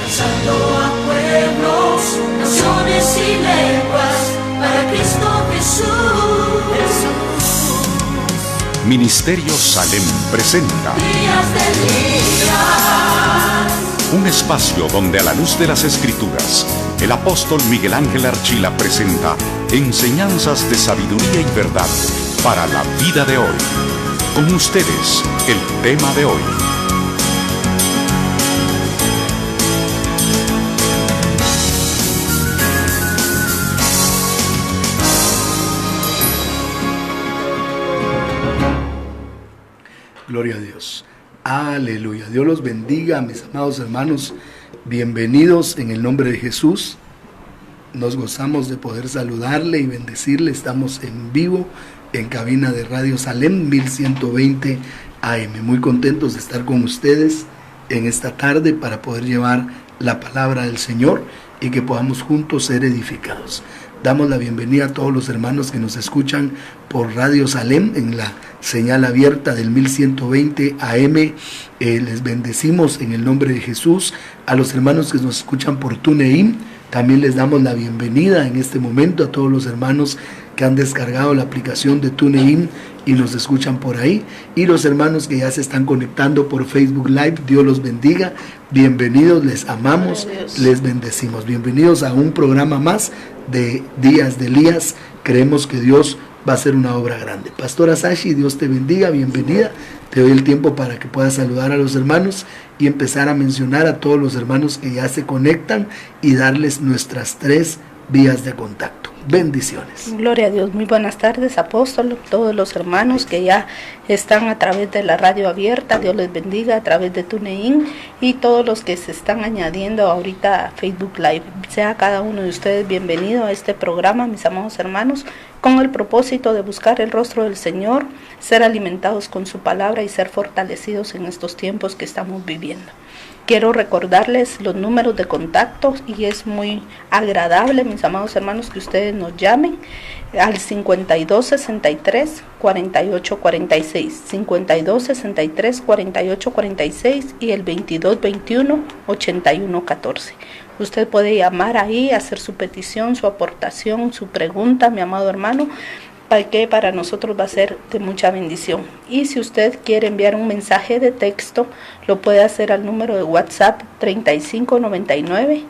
alcanzando a pueblos, naciones y lenguas, para Cristo Jesús. Ministerio Salem presenta Días de Día, un espacio donde a la luz de las Escrituras, el apóstol Miguel Ángel Archila presenta enseñanzas de sabiduría y verdad para la vida de hoy. Con ustedes, el tema de hoy. Gloria a Dios. Aleluya. Dios los bendiga, mis amados hermanos. Bienvenidos en el nombre de Jesús. Nos gozamos de poder saludarle y bendecirle. Estamos en vivo en cabina de Radio Salem 1120 AM. Muy contentos de estar con ustedes en esta tarde para poder llevar la palabra del Señor y que podamos juntos ser edificados. Damos la bienvenida a todos los hermanos que nos escuchan por Radio Salem en la señal abierta del 1120 AM. Les bendecimos en el nombre de Jesús. A los hermanos que nos escuchan por TuneIn, también les damos la bienvenida en este momento a todos los hermanos que han descargado la aplicación de TuneIn y nos escuchan por ahí. Y los hermanos que ya se están conectando por Facebook Live, Dios los bendiga. Bienvenidos, les amamos, les bendecimos. Bienvenidos a un programa más de Días de Elías. Creemos que Dios va a hacer una obra grande. Pastora Sashi, Dios te bendiga, bienvenida. Te doy el tiempo para que puedas saludar a los hermanos y empezar a mencionar a todos los hermanos que ya se conectan y darles nuestras 3 vías de contacto. Bendiciones. Gloria a Dios. Muy buenas tardes, apóstol, todos los hermanos que ya están a través de la radio abierta. Dios les bendiga a través de TuneIn y todos los que se están añadiendo ahorita a Facebook Live. Sea cada uno de ustedes bienvenido a este programa, mis amados hermanos, con el propósito de buscar el rostro del Señor, ser alimentados con su palabra y ser fortalecidos en estos tiempos que estamos viviendo. Quiero recordarles los números de contacto y es muy agradable, mis amados hermanos, que ustedes nos llamen al 5263-4846, 5263-4846 y el 2221-8114. Usted puede llamar ahí, hacer su petición, su aportación, su pregunta, mi amado hermano, que para nosotros va a ser de mucha bendición. Y si usted quiere enviar un mensaje de texto, lo puede hacer al número de WhatsApp 3599-3980,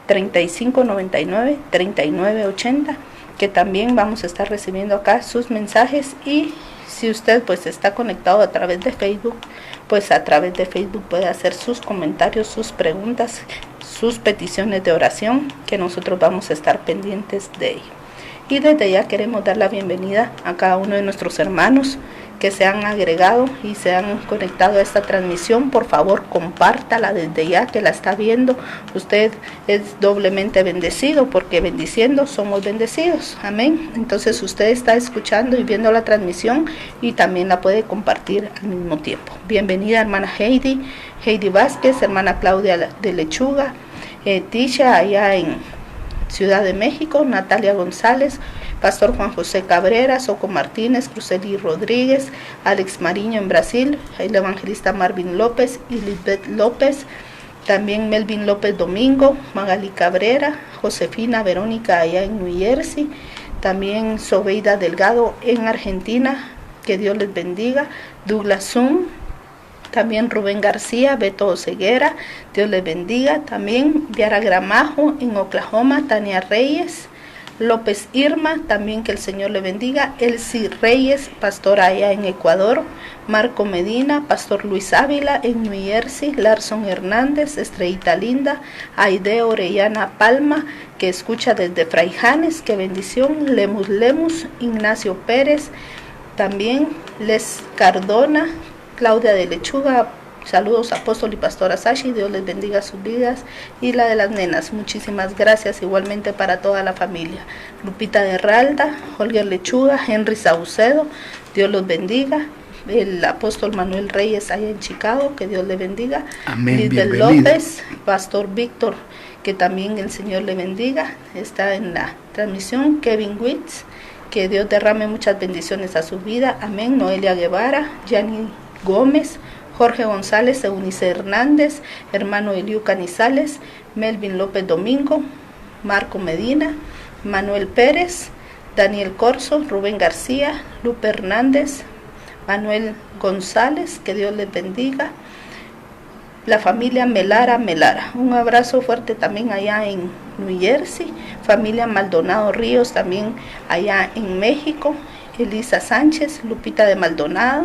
3599-3980, que también vamos a estar recibiendo acá sus mensajes. Y si usted pues está conectado a través de Facebook, pues a través de Facebook puede hacer sus comentarios, sus preguntas, sus peticiones de oración, que nosotros vamos a estar pendientes de ello. Y desde ya queremos dar la bienvenida a cada uno de nuestros hermanos que se han agregado y se han conectado a esta transmisión. Por favor, compártala desde ya que la está viendo. Usted es doblemente bendecido, porque bendiciendo somos bendecidos. Amén. Entonces usted está escuchando y viendo la transmisión y también la puede compartir al mismo tiempo. Bienvenida hermana Heidi Vázquez, hermana Claudia de Lechuga, Tisha allá en Ciudad de México, Natalia González, Pastor Juan José Cabrera, Soco Martínez, Cruzeli Rodríguez, Alex Mariño en Brasil, el evangelista Marvin López y Lisbeth López, también Melvin López Domingo, Magali Cabrera, Josefina Verónica allá en New Jersey, también Sobeida Delgado en Argentina, que Dios les bendiga, Douglas Zoom, también Rubén García, Beto Oseguera, Dios les bendiga. También Diara Gramajo en Oklahoma, Tania Reyes, López Irma, también que el Señor le bendiga. Elsie Reyes, pastora allá en Ecuador. Marco Medina, pastor Luis Ávila en New Jersey. Larson Hernández, Estrellita Linda. Aide Orellana Palma, que escucha desde Fraijanes, que bendición. Lemus, Ignacio Pérez, también Les Cardona, Claudia de Lechuga, saludos apóstol y pastora Sashi, Dios les bendiga sus vidas y la de las nenas. Muchísimas gracias igualmente para toda la familia. Lupita de Ralda, Holger Lechuga, Henry Saucedo, Dios los bendiga. El apóstol Manuel Reyes allá en Chicago, que Dios le bendiga. Amén. Lidel López, pastor Víctor, que también el Señor le bendiga, está en la transmisión. Kevin Witz, que Dios derrame muchas bendiciones a su vida. Amén. Noelia Guevara, Yanni Gómez, Jorge González, Eunice Hernández, hermano Eliu Canizales, Melvin López Domingo, Marco Medina, Manuel Pérez, Daniel Corso, Rubén García, Lupe Hernández, Manuel González, que Dios les bendiga. La familia Melara. Un abrazo fuerte también allá en New Jersey. Familia Maldonado Ríos también allá en México. Elisa Sánchez, Lupita de Maldonado,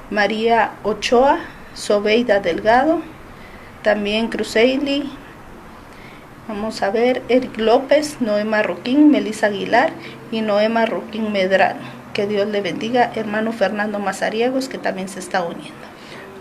María Ochoa, Sobeida Delgado, también Cruzeili. Vamos a ver, Eric López, Noé Marroquín, Melissa Aguilar y Noé Marroquín Medrano. Que Dios le bendiga. Hermano Fernando Mazariegos, que también se está uniendo.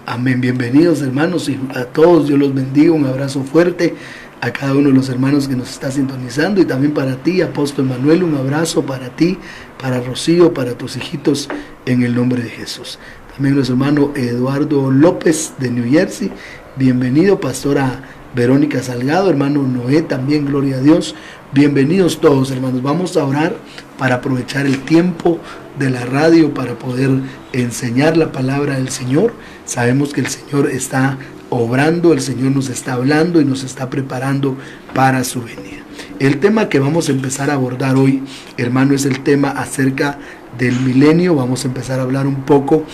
Amén. Bienvenidos, hermanos, y a todos Dios los bendiga. Un abrazo fuerte a cada uno de los hermanos que nos está sintonizando, y también para ti, Apóstol Manuel, un abrazo para ti, para Rocío, para tus hijitos, en el nombre de Jesús. También nuestro hermano Eduardo López de New Jersey, bienvenido. Pastora Verónica Salgado, hermano Noé, también, gloria a Dios. Bienvenidos todos, hermanos. Vamos a orar para aprovechar el tiempo de la radio para poder enseñar la palabra del Señor. Sabemos que el Señor está obrando, el Señor nos está hablando y nos está preparando para su venida. El tema que vamos a empezar a abordar hoy, hermano, es el tema acerca del milenio. Vamos a empezar a hablar un poco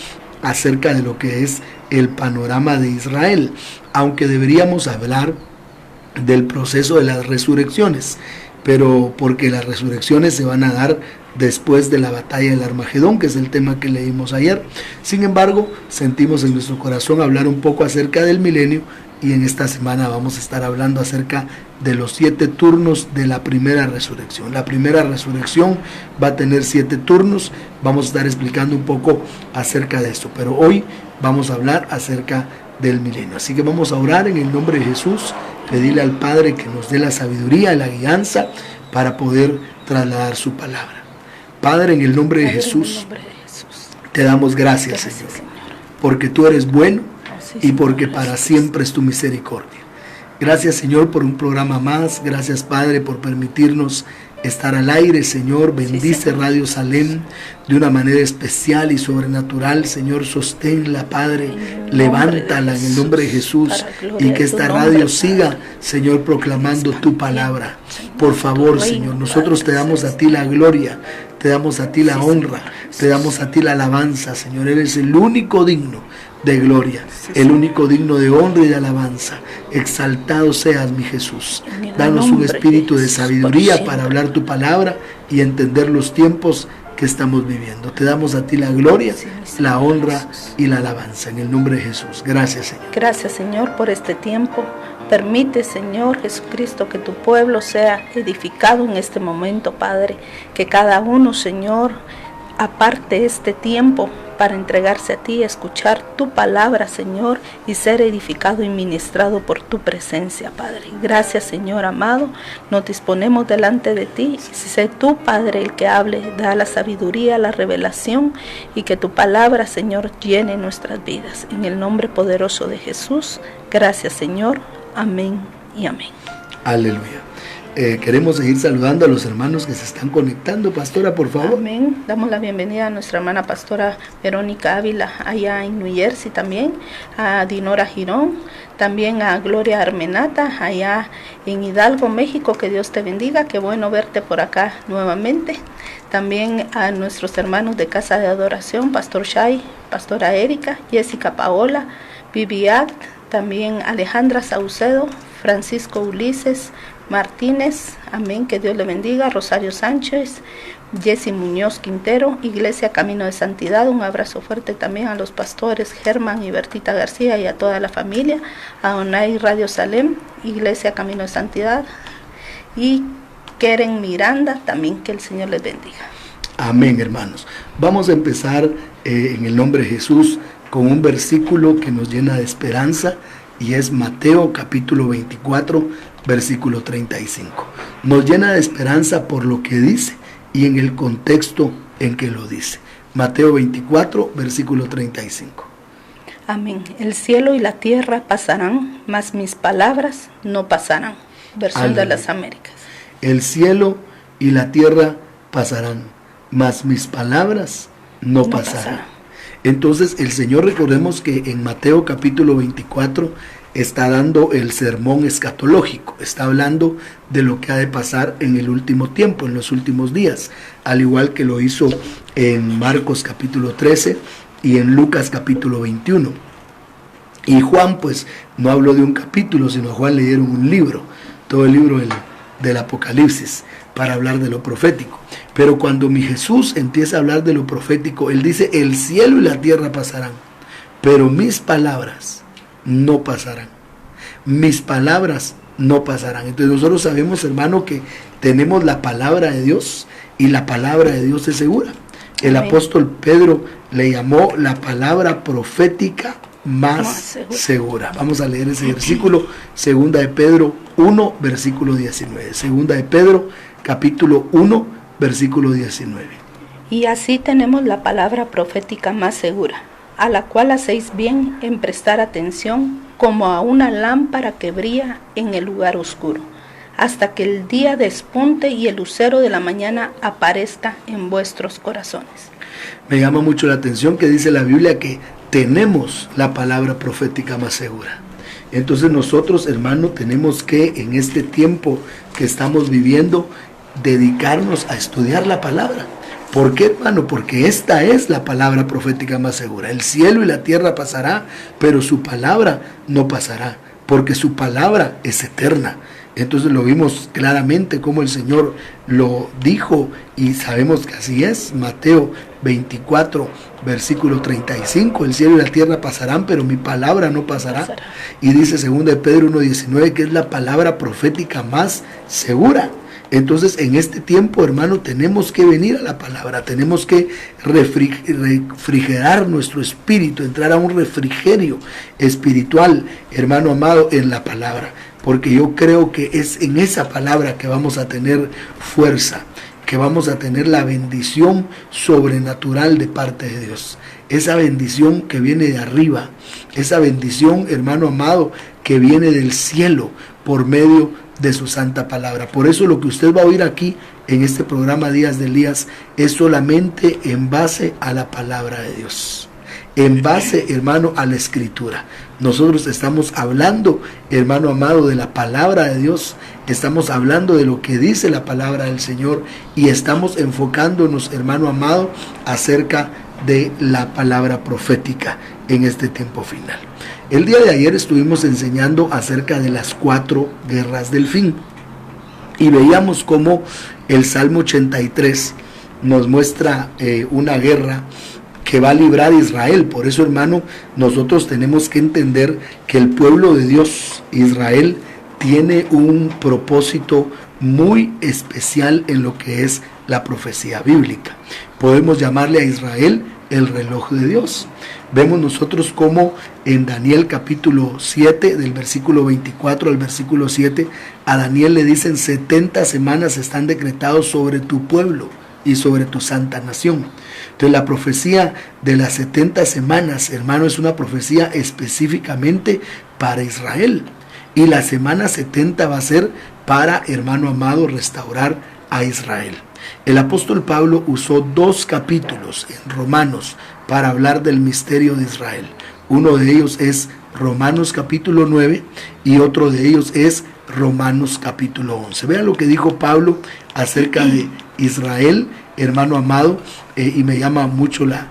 acerca de lo que es el panorama de Israel, aunque deberíamos hablar del proceso de las resurrecciones, pero porque las resurrecciones se van a dar después de la batalla del Armagedón, que es el tema que leímos ayer. Sin embargo, sentimos en nuestro corazón hablar un poco acerca del milenio, y en esta semana vamos a estar hablando acerca de los 7 turnos de la primera resurrección. La primera resurrección va a tener 7 turnos. Vamos a estar explicando un poco acerca de esto, pero hoy vamos a hablar acerca del milenio. Así que vamos a orar en el nombre de Jesús, pedirle al Padre que nos dé la sabiduría y la guianza para poder trasladar su palabra. Padre, en el nombre de Jesús, te damos gracias, Señor, porque tú eres bueno y porque para siempre es tu misericordia. Gracias, Señor, por un programa más. Gracias, Padre, por permitirnos estar al aire, Señor. Bendice Radio Salem de una manera especial y sobrenatural, Señor. Sosténla, Padre, levántala en el nombre de Jesús, y que esta radio siga, Señor, proclamando tu palabra. Por favor, Señor, nosotros te damos a ti la gloria, te damos a ti la honra, te damos a ti la alabanza, Señor. Eres el único digno de gloria, el único digno de honra y de alabanza. Exaltado seas, mi Jesús. Danos un espíritu de sabiduría para hablar tu palabra y entender los tiempos que estamos viviendo. Te damos a ti la gloria, la honra y la alabanza, en el nombre de Jesús. Gracias, Señor. Gracias, Señor, por este tiempo. Permite, Señor Jesucristo, que tu pueblo sea edificado en este momento, Padre. Que cada uno, Señor, aparte este tiempo para entregarse a ti, escuchar tu palabra, Señor, y ser edificado y ministrado por tu presencia, Padre. Gracias, Señor amado. Nos disponemos delante de ti. Sé tú, Padre, el que hable, da la sabiduría, la revelación, y que tu palabra, Señor, llene nuestras vidas. En el nombre poderoso de Jesús. Gracias, Señor. Amén y amén. Aleluya. Queremos seguir saludando a los hermanos que se están conectando. Pastora, por favor. Amén. Damos la bienvenida a nuestra hermana pastora Verónica Ávila, allá en New Jersey también, a Dinora Girón, también a Gloria Armenata, allá en Hidalgo, México. Que Dios te bendiga, qué bueno verte por acá nuevamente. También a nuestros hermanos de Casa de Adoración, Pastor Shai, Pastora Erika, Jessica Paola, Viviat, también Alejandra Saucedo, Francisco Ulises Martínez, amén, que Dios le bendiga, Rosario Sánchez, Jessy Muñoz Quintero, Iglesia Camino de Santidad. Un abrazo fuerte también a los pastores Germán y Bertita García y a toda la familia, a Onay Radio Salem, Iglesia Camino de Santidad, y Keren Miranda, también, que el Señor les bendiga. Amén, hermanos. Vamos a empezar en el nombre de Jesús con un versículo que nos llena de esperanza, y es Mateo capítulo 24, versículo 35. Nos llena de esperanza por lo que dice y en el contexto en que lo dice. Mateo 24, versículo 35. Amén. El cielo y la tierra pasarán, mas mis palabras no pasarán. Versión Aleluya. de las Américas. El cielo y la tierra pasarán, mas mis palabras no pasarán. Entonces el Señor, recordemos que en Mateo capítulo 24 está dando el sermón escatológico, está hablando de lo que ha de pasar en el último tiempo, en los últimos días, al igual que lo hizo en Marcos capítulo 13 y en Lucas capítulo 21. Y Juan pues no habló de un capítulo, sino a Juan le dieron un libro, todo el libro del Apocalipsis, para hablar de lo profético. Pero cuando mi Jesús empieza a hablar de lo profético, Él dice, el cielo y la tierra pasarán, pero mis palabras no pasarán. Mis palabras no pasarán. Entonces nosotros sabemos, hermano, que tenemos la palabra de Dios y la palabra de Dios es segura. El apóstol Pedro le llamó la palabra profética más segura. Vamos a leer ese versículo, segunda de Pedro 1, versículo 19. Segunda de Pedro, capítulo 1, versículo 19. Y así tenemos la palabra profética más segura, a la cual hacéis bien en prestar atención, como a una lámpara que brilla en el lugar oscuro, hasta que el día despunte y el lucero de la mañana aparezca en vuestros corazones. Me llama mucho la atención que dice la Biblia que tenemos la palabra profética más segura. Entonces nosotros, hermano, tenemos que en este tiempo que estamos viviendo dedicarnos a estudiar la palabra. ¿Por qué, hermano? Porque esta es la palabra profética más segura. El cielo y la tierra pasará, pero su palabra no pasará, porque su palabra es eterna. Entonces lo vimos claramente como el Señor lo dijo y sabemos que así es. Mateo 24, versículo 35, el cielo y la tierra pasarán, pero mi palabra no pasará. Y dice 2 de Pedro 1:19 que es la palabra profética más segura. Entonces en este tiempo, hermano, tenemos que venir a la palabra, tenemos que refrigerar nuestro espíritu, entrar a un refrigerio espiritual, hermano amado, en la palabra. Porque yo creo que es en esa palabra que vamos a tener fuerza, que vamos a tener la bendición sobrenatural de parte de Dios. Esa bendición que viene de arriba, esa bendición, hermano amado, que viene del cielo por medio de su santa palabra. Por eso lo que usted va a oír aquí en este programa Días de Elías es solamente en base a la palabra de Dios. En base, hermano, a la escritura. Nosotros estamos hablando, hermano amado, de la palabra de Dios. Estamos hablando de lo que dice la palabra del Señor y estamos enfocándonos, hermano amado, acerca de la palabra profética en este tiempo final. El día de ayer estuvimos enseñando acerca de las 4 guerras del fin y veíamos cómo el Salmo 83 nos muestra una guerra que va a librar a Israel. Por eso, hermano, nosotros tenemos que entender que el pueblo de Dios, Israel, tiene un propósito muy especial en lo que es la profecía bíblica. Podemos llamarle a Israel el reloj de Dios. Vemos nosotros cómo en Daniel capítulo 7, del versículo 24 al versículo 7, a Daniel le dicen 70 semanas están decretados sobre tu pueblo y sobre tu santa nación. Entonces la profecía de las 70 semanas, hermano, es una profecía específicamente para Israel. Y la semana 70 va a ser para, hermano amado, restaurar a Israel. El apóstol Pablo usó 2 capítulos en Romanos para hablar del misterio de Israel. Uno de ellos es Romanos capítulo 9 y otro de ellos es Romanos capítulo 11. Vean lo que dijo Pablo acerca de Israel, hermano amado, y me llama mucho la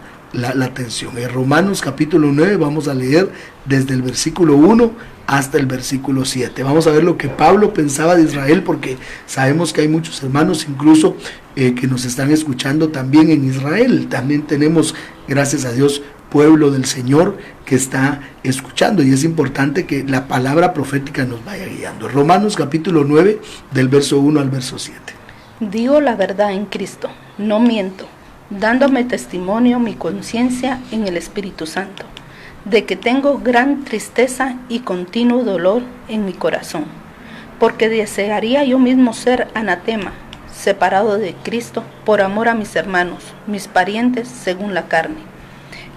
atención. En Romanos capítulo 9 vamos a leer desde el versículo 1 hasta el versículo 7. Vamos a ver lo que Pablo pensaba de Israel, porque sabemos que hay muchos hermanos incluso que nos están escuchando también en Israel. También tenemos, gracias a Dios, pueblo del Señor que está escuchando, y es importante que la palabra profética nos vaya guiando. Romanos capítulo 9 del verso 1 al verso 7. Digo la verdad en Cristo, no miento, dándome testimonio mi conciencia en el Espíritu Santo, de que tengo gran tristeza y continuo dolor en mi corazón, porque desearía yo mismo ser anatema, separado de Cristo, por amor a mis hermanos, mis parientes según la carne,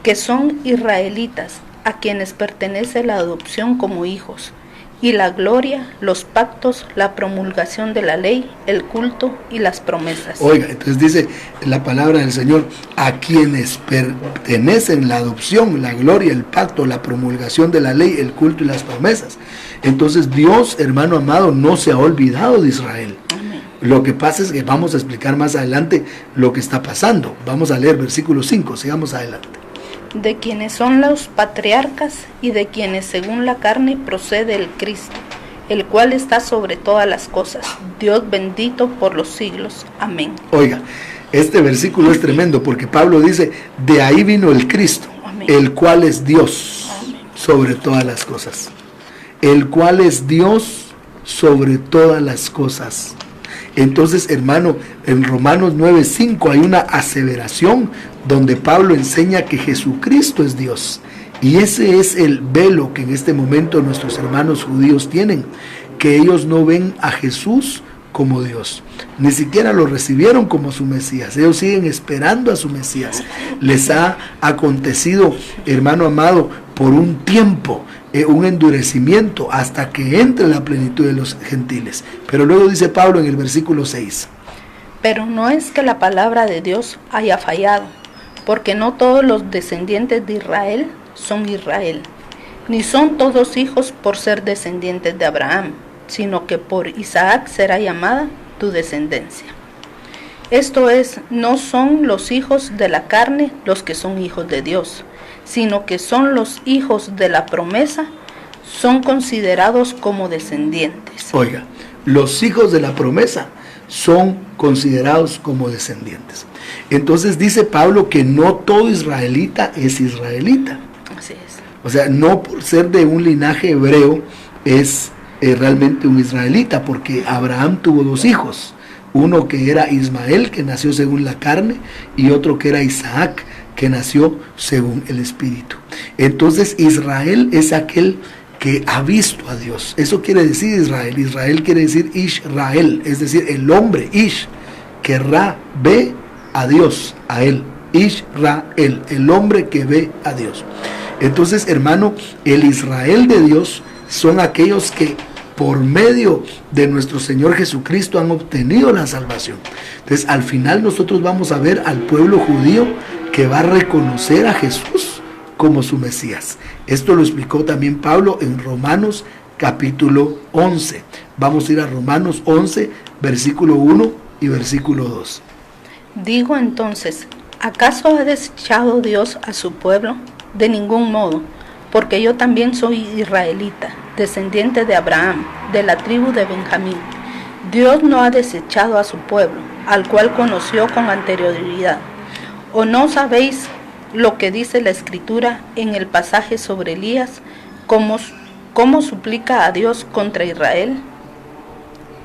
que son israelitas, a quienes pertenece la adopción como hijos, y la gloria, los pactos, la promulgación de la ley, el culto y las promesas. Oiga, entonces dice la palabra del Señor, a quienes pertenecen la adopción, la gloria, el pacto, la promulgación de la ley, el culto y las promesas. Entonces Dios, hermano amado, no se ha olvidado de Israel. Amén. Lo que pasa es que vamos a explicar más adelante lo que está pasando. Vamos a leer versículo 5, sigamos adelante. De quienes son los patriarcas y de quienes según la carne procede el Cristo, el cual está sobre todas las cosas, Dios bendito por los siglos. Amén. Oiga, este versículo es tremendo porque Pablo dice, de ahí vino el Cristo, Amén. el cual es Dios Amén. sobre todas las cosas. El cual es Dios sobre todas las cosas. Entonces, hermano, en Romanos 9:5 hay una aseveración donde Pablo enseña que Jesucristo es Dios. Y ese es el velo que en este momento nuestros hermanos judíos tienen, que ellos no ven a Jesús como Dios, ni siquiera lo recibieron como su Mesías. Ellos siguen esperando a su Mesías. Les ha acontecido, hermano amado, por un tiempo, un endurecimiento hasta que entre la plenitud de los gentiles. Pero luego dice Pablo en el versículo 6. Pero no es que la palabra de Dios haya fallado, porque no todos los descendientes de Israel son Israel, ni son todos hijos por ser descendientes de Abraham, sino que por Isaac será llamada tu descendencia. Esto es, no son los hijos de la carne los que son hijos de Dios, sino que son los hijos de la promesa, son considerados como descendientes. Oiga, los hijos de la promesa son considerados como descendientes. Entonces dice Pablo que no todo israelita es israelita. Así es. O sea, no por ser de un linaje hebreo es realmente un israelita, porque Abraham tuvo dos hijos, uno que era Ismael, que nació según la carne, y otro que era Isaac, que nació según el Espíritu. Entonces Israel es aquel que ha visto a Dios. Eso quiere decir Israel. Israel quiere decir Israel, es decir, el hombre, Ish, que Ra ve a Dios, a él. Israel, el hombre que ve a Dios. Entonces, hermano, el Israel de Dios son aquellos que por medio de nuestro Señor Jesucristo han obtenido la salvación. Entonces, al final nosotros vamos a ver al pueblo judío que va a reconocer a Jesús como su Mesías. Esto lo explicó también Pablo en Romanos capítulo 11. Vamos a ir a Romanos 11, versículo 1 y versículo 2. Digo entonces, ¿acaso ha desechado Dios a su pueblo? De ningún modo, porque yo también soy israelita, descendiente de Abraham, de la tribu de Benjamín. Dios no ha desechado a su pueblo, al cual conoció con anterioridad. ¿O no sabéis lo que dice la Escritura en el pasaje sobre Elías, cómo suplica a Dios contra Israel?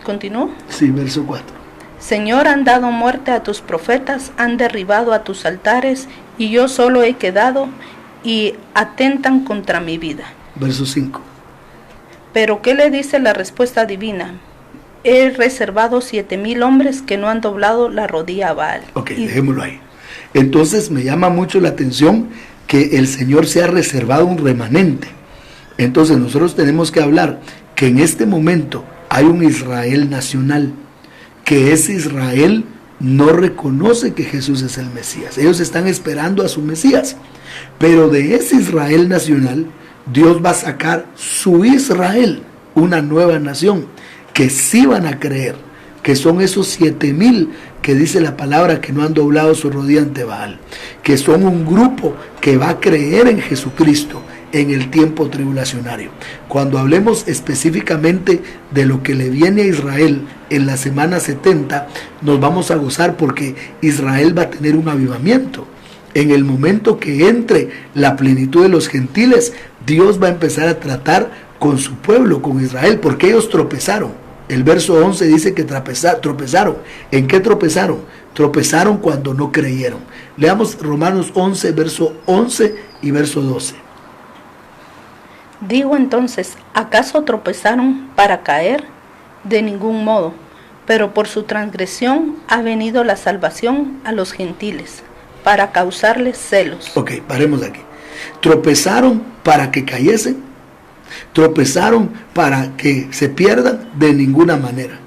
¿Continúo? Sí, verso 4. Señor, han dado muerte a tus profetas, han derribado a tus altares, y yo solo he quedado, y atentan contra mi vida. Verso 5. Pero ¿qué le dice la respuesta divina? He reservado 7,000 hombres que no han doblado la rodilla a Baal. Ok, dejémoslo ahí. Entonces me llama mucho la atención que el Señor se ha reservado un remanente. Entonces nosotros tenemos que hablar que en este momento hay un Israel nacional, que ese Israel no reconoce que Jesús es el Mesías. Ellos están esperando a su Mesías. Pero de ese Israel nacional, Dios va a sacar su Israel, una nueva nación, que sí van a creer, que son esos 7,000 que dice la palabra que no han doblado su rodilla ante Baal, que son un grupo que va a creer en Jesucristo en el tiempo tribulacionario. Cuando hablemos específicamente de lo que le viene a Israel en la semana 70, nos vamos a gozar porque Israel va a tener un avivamiento. En el momento que entre la plenitud de los gentiles, Dios va a empezar a tratar con su pueblo, con Israel, porque ellos tropezaron. El verso 11 dice que tropezaron. ¿En qué tropezaron? Tropezaron cuando no creyeron. Leamos Romanos 11, verso 11 y verso 12. Digo entonces, ¿acaso tropezaron para caer? De ningún modo, pero por su transgresión ha venido la salvación a los gentiles, para causarles celos. Ok, paremos aquí. ¿Tropezaron para que cayesen? Tropezaron para que se pierdan de ninguna manera.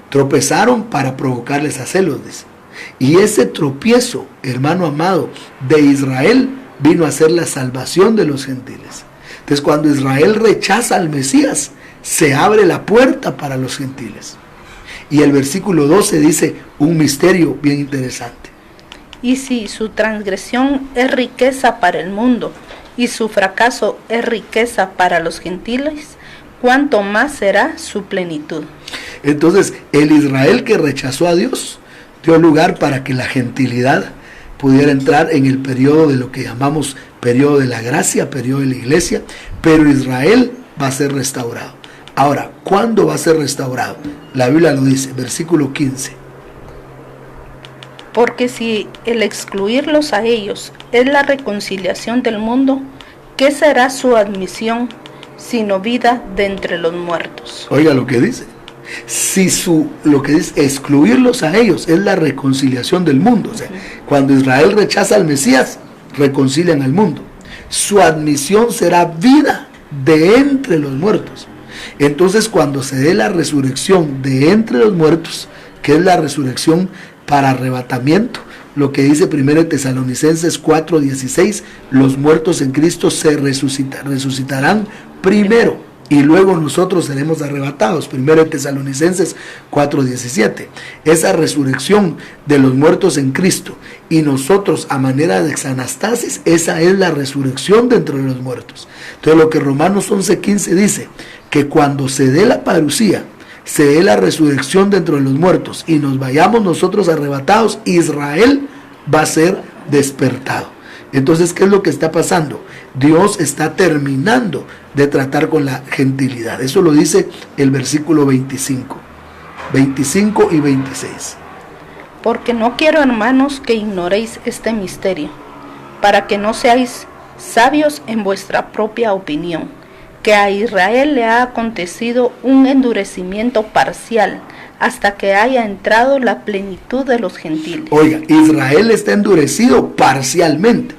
Tropezaron para provocarles a celos, dice. Y ese tropiezo, hermano amado, de Israel vino a ser la salvación de los gentiles. Entonces, cuando Israel rechaza al Mesías, se abre la puerta para los gentiles. Y el versículo 12 dice un misterio bien interesante. Y si su transgresión es riqueza para el mundo y su fracaso es riqueza para los gentiles, ¿cuánto más será su plenitud? Entonces, el Israel que rechazó a Dios dio lugar para que la gentilidad pudiera entrar en el periodo de lo que llamamos periodo de la gracia, periodo de la iglesia, pero Israel va a ser restaurado. Ahora, ¿cuándo va a ser restaurado? La Biblia lo dice, versículo 15. Porque si el excluirlos a ellos es la reconciliación del mundo, ¿qué será su admisión sino vida de entre los muertos? Oiga lo que dice. Si lo que dice excluirlos a ellos es la reconciliación del mundo, o sea, cuando Israel rechaza al Mesías, reconcilian al mundo. Su admisión será vida de entre los muertos. Entonces, cuando se dé la resurrección de entre los muertos, que es la resurrección para arrebatamiento, lo que dice 1 Tesalonicenses 4:16, los muertos en Cristo se resucitarán primero y luego nosotros seremos arrebatados. 1 Tesalonicenses 4:17. Esa resurrección de los muertos en Cristo y nosotros a manera de exanastasis, esa es la resurrección dentro de los muertos. Entonces, lo que Romanos 11:15 dice, que cuando se dé la parucía, se dé la resurrección dentro de los muertos y nos vayamos nosotros arrebatados, Israel va a ser despertado. Entonces, ¿qué es lo que está pasando? Dios está terminando de tratar con la gentilidad. Eso lo dice el versículo 25 y 26. Porque no quiero, hermanos, que ignoréis este misterio, para que no seáis sabios en vuestra propia opinión, que a Israel le ha acontecido un endurecimiento parcial, hasta que haya entrado la plenitud de los gentiles. Oiga, Israel está endurecido parcialmente.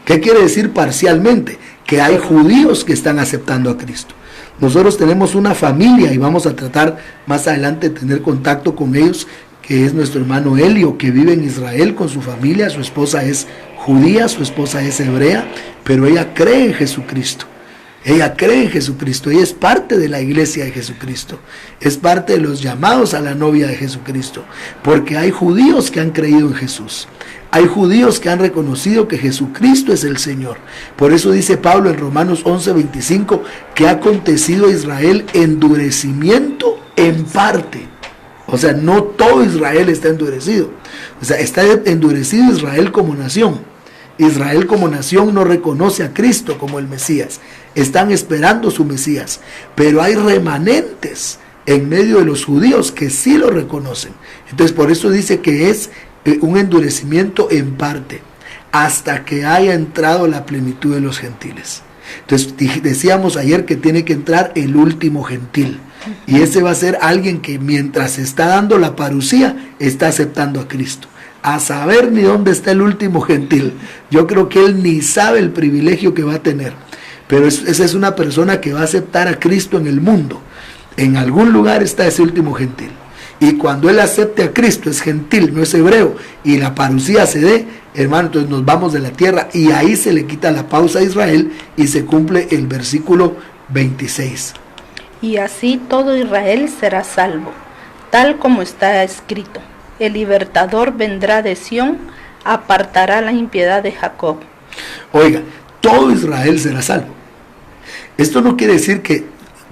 ¿Qué quiere decir parcialmente? Que hay judíos que están aceptando a Cristo. Nosotros tenemos una familia y vamos a tratar más adelante de tener contacto con ellos, que es nuestro hermano Elio, que vive en Israel con su familia. Su esposa es judía, su esposa es hebrea, pero ella cree en Jesucristo. Ella cree en Jesucristo, ella es parte de la iglesia de Jesucristo, es parte de los llamados a la novia de Jesucristo, porque hay judíos que han creído en Jesús, hay judíos que han reconocido que Jesucristo es el Señor. Por eso dice Pablo en Romanos 11:25 que ha acontecido a Israel endurecimiento en parte. O sea, no todo Israel está endurecido, o sea, está endurecido Israel como nación. Israel como nación no reconoce a Cristo como el Mesías. Están esperando su Mesías. Pero hay remanentes en medio de los judíos que sí lo reconocen. Entonces, por eso dice que es un endurecimiento en parte, hasta que haya entrado la plenitud de los gentiles. Entonces, decíamos ayer que tiene que entrar el último gentil. Y ese va a ser alguien que mientras está dando la parucía, está aceptando a Cristo. A saber ni dónde está el último gentil. Yo creo que él ni sabe el privilegio que va a tener. Pero esa es una persona que va a aceptar a Cristo en el mundo. En algún lugar está ese último gentil. Y cuando él acepte a Cristo, es gentil, no es hebreo, y la parucía se dé, hermano, entonces nos vamos de la tierra. Y ahí se le quita la pausa a Israel y se cumple el versículo 26. Y así todo Israel será salvo, tal como está escrito. El libertador vendrá de Sión, apartará la impiedad de Jacob. Oiga, todo Israel será salvo. Esto no quiere decir que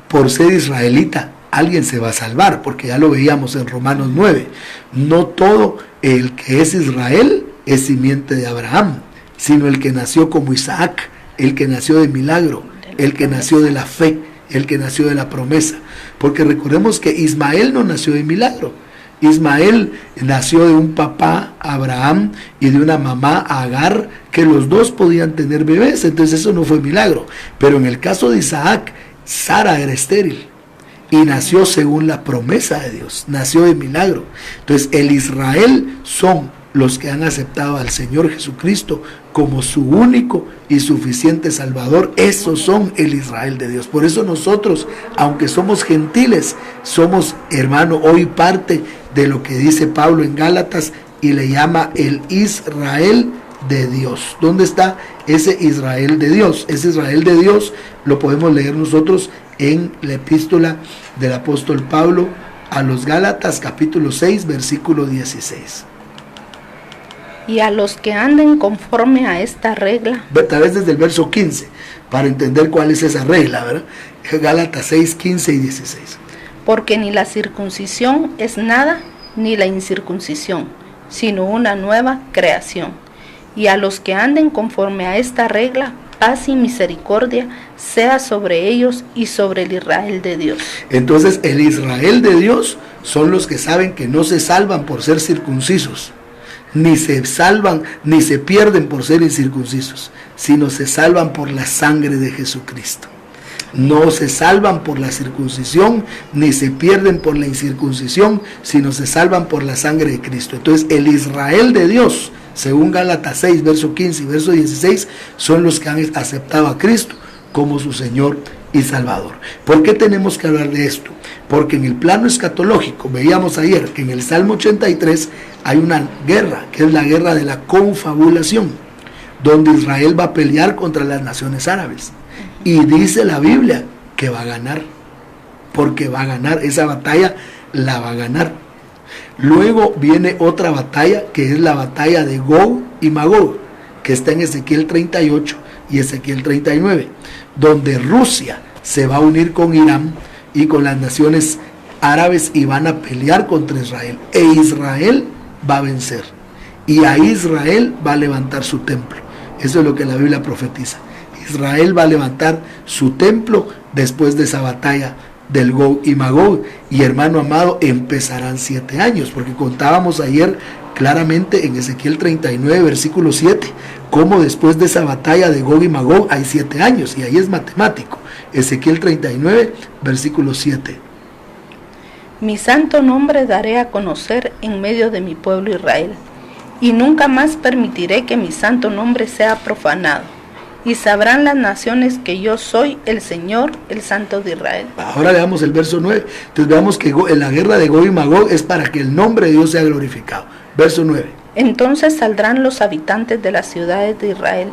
por ser israelita alguien se va a salvar, porque ya lo veíamos en Romanos 9. No todo el que es Israel es simiente de Abraham, sino el que nació como Isaac, el que nació de milagro, el que nació de la fe, el que nació de la promesa. Porque recordemos que Ismael no nació de milagro. Ismael nació de un papá, Abraham, y de una mamá, Agar, que los dos podían tener bebés, entonces eso no fue milagro. Pero en el caso de Isaac, Sara era estéril y nació según la promesa de Dios, nació de milagro. Entonces el Israel son los que han aceptado al Señor Jesucristo como su único y suficiente Salvador. Esos son el Israel de Dios. Por eso nosotros, aunque somos gentiles, somos, hermano, hoy parte de lo que dice Pablo en Gálatas y le llama el Israel de Dios. ¿Dónde está ese Israel de Dios? Ese Israel de Dios lo podemos leer nosotros en la epístola del apóstol Pablo a los Gálatas, capítulo 6, versículo 16. Y a los que anden conforme a esta regla. Tal vez desde el verso 15, para entender cuál es esa regla, ¿verdad? Gálatas 6, 15 y 16. Porque ni la circuncisión es nada, ni la incircuncisión, sino una nueva creación. Y a los que anden conforme a esta regla, paz y misericordia sea sobre ellos y sobre el Israel de Dios. Entonces, el Israel de Dios son los que saben que no se salvan por ser circuncisos, ni se salvan, ni se pierden por ser incircuncisos, sino se salvan por la sangre de Jesucristo. No se salvan por la circuncisión, ni se pierden por la incircuncisión, sino se salvan por la sangre de Cristo. Entonces, el Israel de Dios, según Gálatas 6, verso 15 y verso 16, son los que han aceptado a Cristo como su Señor y Salvador. ¿Por qué tenemos que hablar de esto? Porque en el plano escatológico, veíamos ayer que en el Salmo 83 hay una guerra, que es la guerra de la confabulación, donde Israel va a pelear contra las naciones árabes. Y dice la Biblia que va a ganar, porque va a ganar, esa batalla la va a ganar. Luego viene otra batalla, que es la batalla de Gog y Magog, que está en Ezequiel 38 y Ezequiel 39, donde Rusia se va a unir con Irán y con las naciones árabes y van a pelear contra Israel. E Israel va a vencer. Y a Israel va a levantar su templo. Eso es lo que la Biblia profetiza. Israel va a levantar su templo después de esa batalla del Gog y Magog. Y hermano amado, empezarán 7 años, porque contábamos ayer claramente en Ezequiel 39, versículo 7, cómo después de esa batalla de Gog y Magog hay 7 años, y ahí es matemático. Ezequiel 39, versículo 7. Mi santo nombre daré a conocer en medio de mi pueblo Israel, y nunca más permitiré que mi santo nombre sea profanado. Y sabrán las naciones que yo soy el Señor, el Santo de Israel. Ahora veamos el verso 9. Entonces veamos que en la guerra de Gog y Magog es para que el nombre de Dios sea glorificado. Verso 9. Entonces saldrán los habitantes de las ciudades de Israel,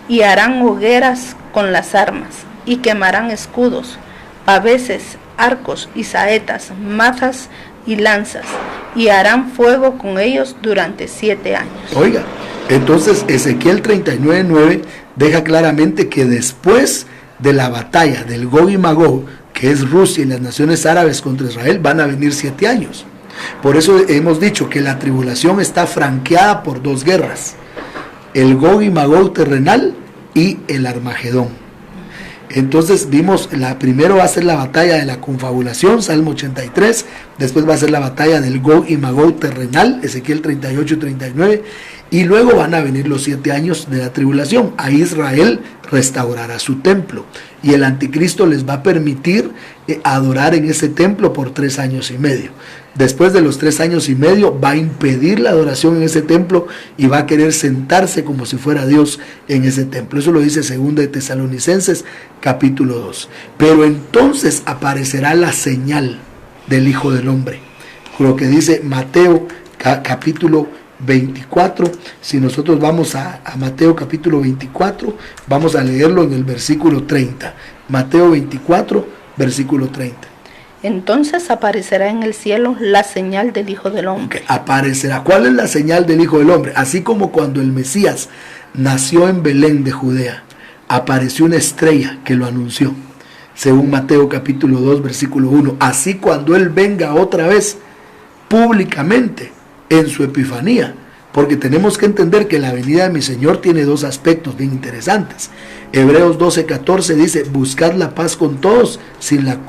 y harán hogueras con las armas, y quemarán escudos, paveses, arcos y saetas, mazas y lanzas, y harán fuego con ellos durante 7 años. Oiga, entonces Ezequiel 39, 9 deja claramente que después de la batalla del Gog y Magog, que es Rusia y las naciones árabes contra Israel, van a venir 7 años. Por eso hemos dicho que la tribulación está franqueada por 2 guerras: el Gog y Magog terrenal y el Armagedón. Entonces vimos, la primero va a ser la batalla de la confabulación, Salmo 83, después va a ser la batalla del Gog y Magog terrenal, Ezequiel 38 y 39, y luego van a venir los 7 años de la tribulación. A Israel restaurará su templo, y el anticristo les va a permitir adorar en ese templo por 3 años y medio. Después de los 3 años y medio va a impedir la adoración en ese templo y va a querer sentarse como si fuera Dios en ese templo. Eso lo dice 2 de Tesalonicenses capítulo 2. Pero entonces aparecerá la señal del Hijo del Hombre, lo que dice Mateo capítulo 24. Si nosotros vamos a Mateo capítulo 24, vamos a leerlo en el versículo 30. Mateo 24, versículo 30. Entonces aparecerá en el cielo la señal del Hijo del Hombre. Okay, aparecerá. ¿Cuál es la señal del Hijo del Hombre? Así como cuando el Mesías nació en Belén de Judea, apareció una estrella que lo anunció, según Mateo capítulo 2, versículo 1. Así cuando Él venga otra vez públicamente en su epifanía, porque tenemos que entender que la venida de mi Señor tiene 2 aspectos bien interesantes. Hebreos 12:14 dice: buscad la paz con todos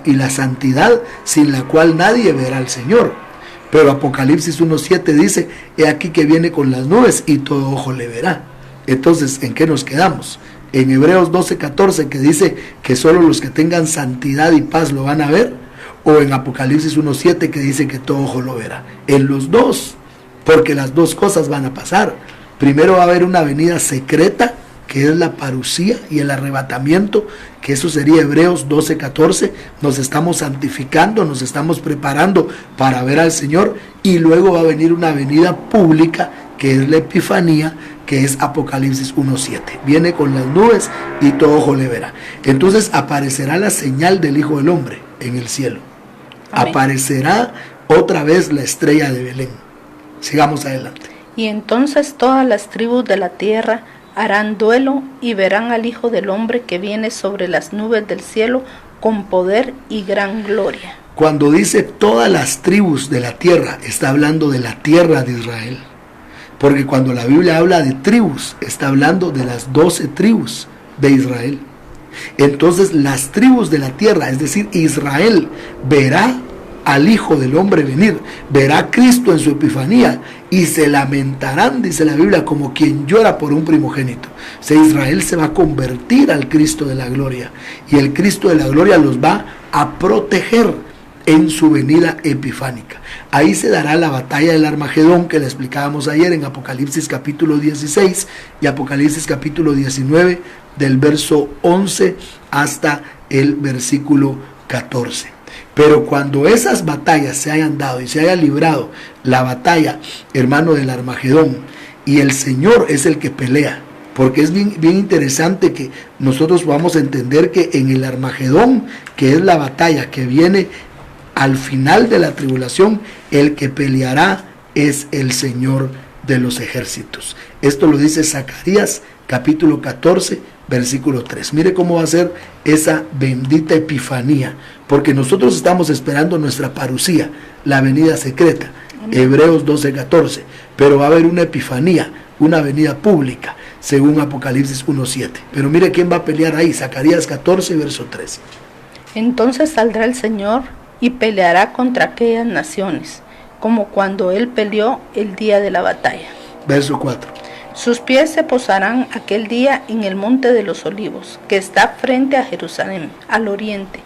y la santidad, sin la cual nadie verá al Señor. Pero Apocalipsis 1:7 dice: he aquí que viene con las nubes y todo ojo le verá. Entonces, ¿en qué nos quedamos? En Hebreos 12:14, que dice que solo los que tengan santidad y paz lo van a ver, o en Apocalipsis 1:7, que dice que todo ojo lo verá. En los dos porque las dos cosas van a pasar. Primero va a haber una venida secreta, que es la parusía y el arrebatamiento, que eso sería Hebreos 12:14. Nos estamos santificando, nos estamos preparando para ver al Señor, y luego va a venir una venida pública, que es la Epifanía, que es Apocalipsis 1:7. Viene con las nubes y todo ojo le verá. Entonces aparecerá la señal del Hijo del Hombre en el cielo. Amén. Aparecerá otra vez la estrella de Belén. Sigamos adelante. Y entonces todas las tribus de la tierra harán duelo y verán al Hijo del Hombre que viene sobre las nubes del cielo con poder y gran gloria. Cuando dice todas las tribus de la tierra, está hablando de la tierra de Israel. Porque cuando la Biblia habla de tribus, está hablando de las 12 tribus de Israel. Entonces las tribus de la tierra, es decir, Israel, verá al Hijo del Hombre venir, verá a Cristo en su epifanía, y se lamentarán, dice la Biblia, como quien llora por un primogénito. O sea, Israel se va a convertir al Cristo de la gloria, y el Cristo de la gloria los va a proteger en su venida epifánica. Ahí se dará la batalla del Armagedón, que la explicábamos ayer en Apocalipsis capítulo 16 y Apocalipsis capítulo 19, del verso 11 hasta el versículo 14. Pero cuando esas batallas se hayan dado y se haya librado la batalla, hermano, del Armagedón, y el Señor es el que pelea, porque es bien interesante que nosotros vamos a entender que en el Armagedón, que es la batalla que viene al final de la tribulación, el que peleará es el Señor de los ejércitos. Esto lo dice Zacarías capítulo 14, versículo 3. Mire cómo va a ser esa bendita epifanía, porque nosotros estamos esperando nuestra parusía, la venida secreta, Hebreos 12:14, pero va a haber una epifanía, una venida pública, según Apocalipsis 1:7. Pero mire quién va a pelear ahí, Zacarías 14, verso 3. Entonces saldrá el Señor y peleará contra aquellas naciones, como cuando él peleó el día de la batalla. Verso 4. Sus pies se posarán aquel día en el monte de los olivos, que está frente a Jerusalén, al oriente,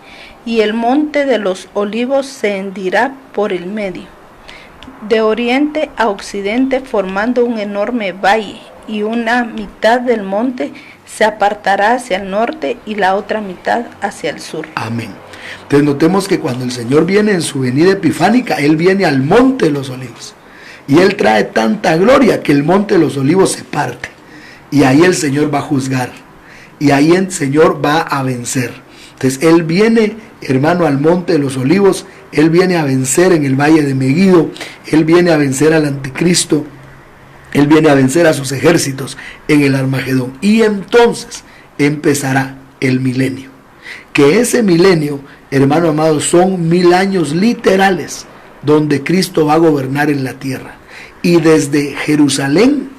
y el monte de los olivos se hendirá por el medio, de oriente a occidente, formando un enorme valle, y una mitad del monte se apartará hacia el norte y la otra mitad hacia el sur. Amén. Entonces notemos que cuando el Señor viene en su venida epifánica, Él viene al monte de los olivos. Y Él trae tanta gloria que el monte de los olivos se parte. Y ahí el Señor va a juzgar. Y ahí el Señor va a vencer. Entonces Él viene, hermano, al monte de los olivos. Él viene a vencer en el valle de Meguido. Él viene a vencer al anticristo. Él viene a vencer a sus ejércitos en el Armagedón. Y entonces empezará el milenio. Que ese milenio, hermano amado, son 1000 años literales, donde Cristo va a gobernar en la tierra. Y desde Jerusalén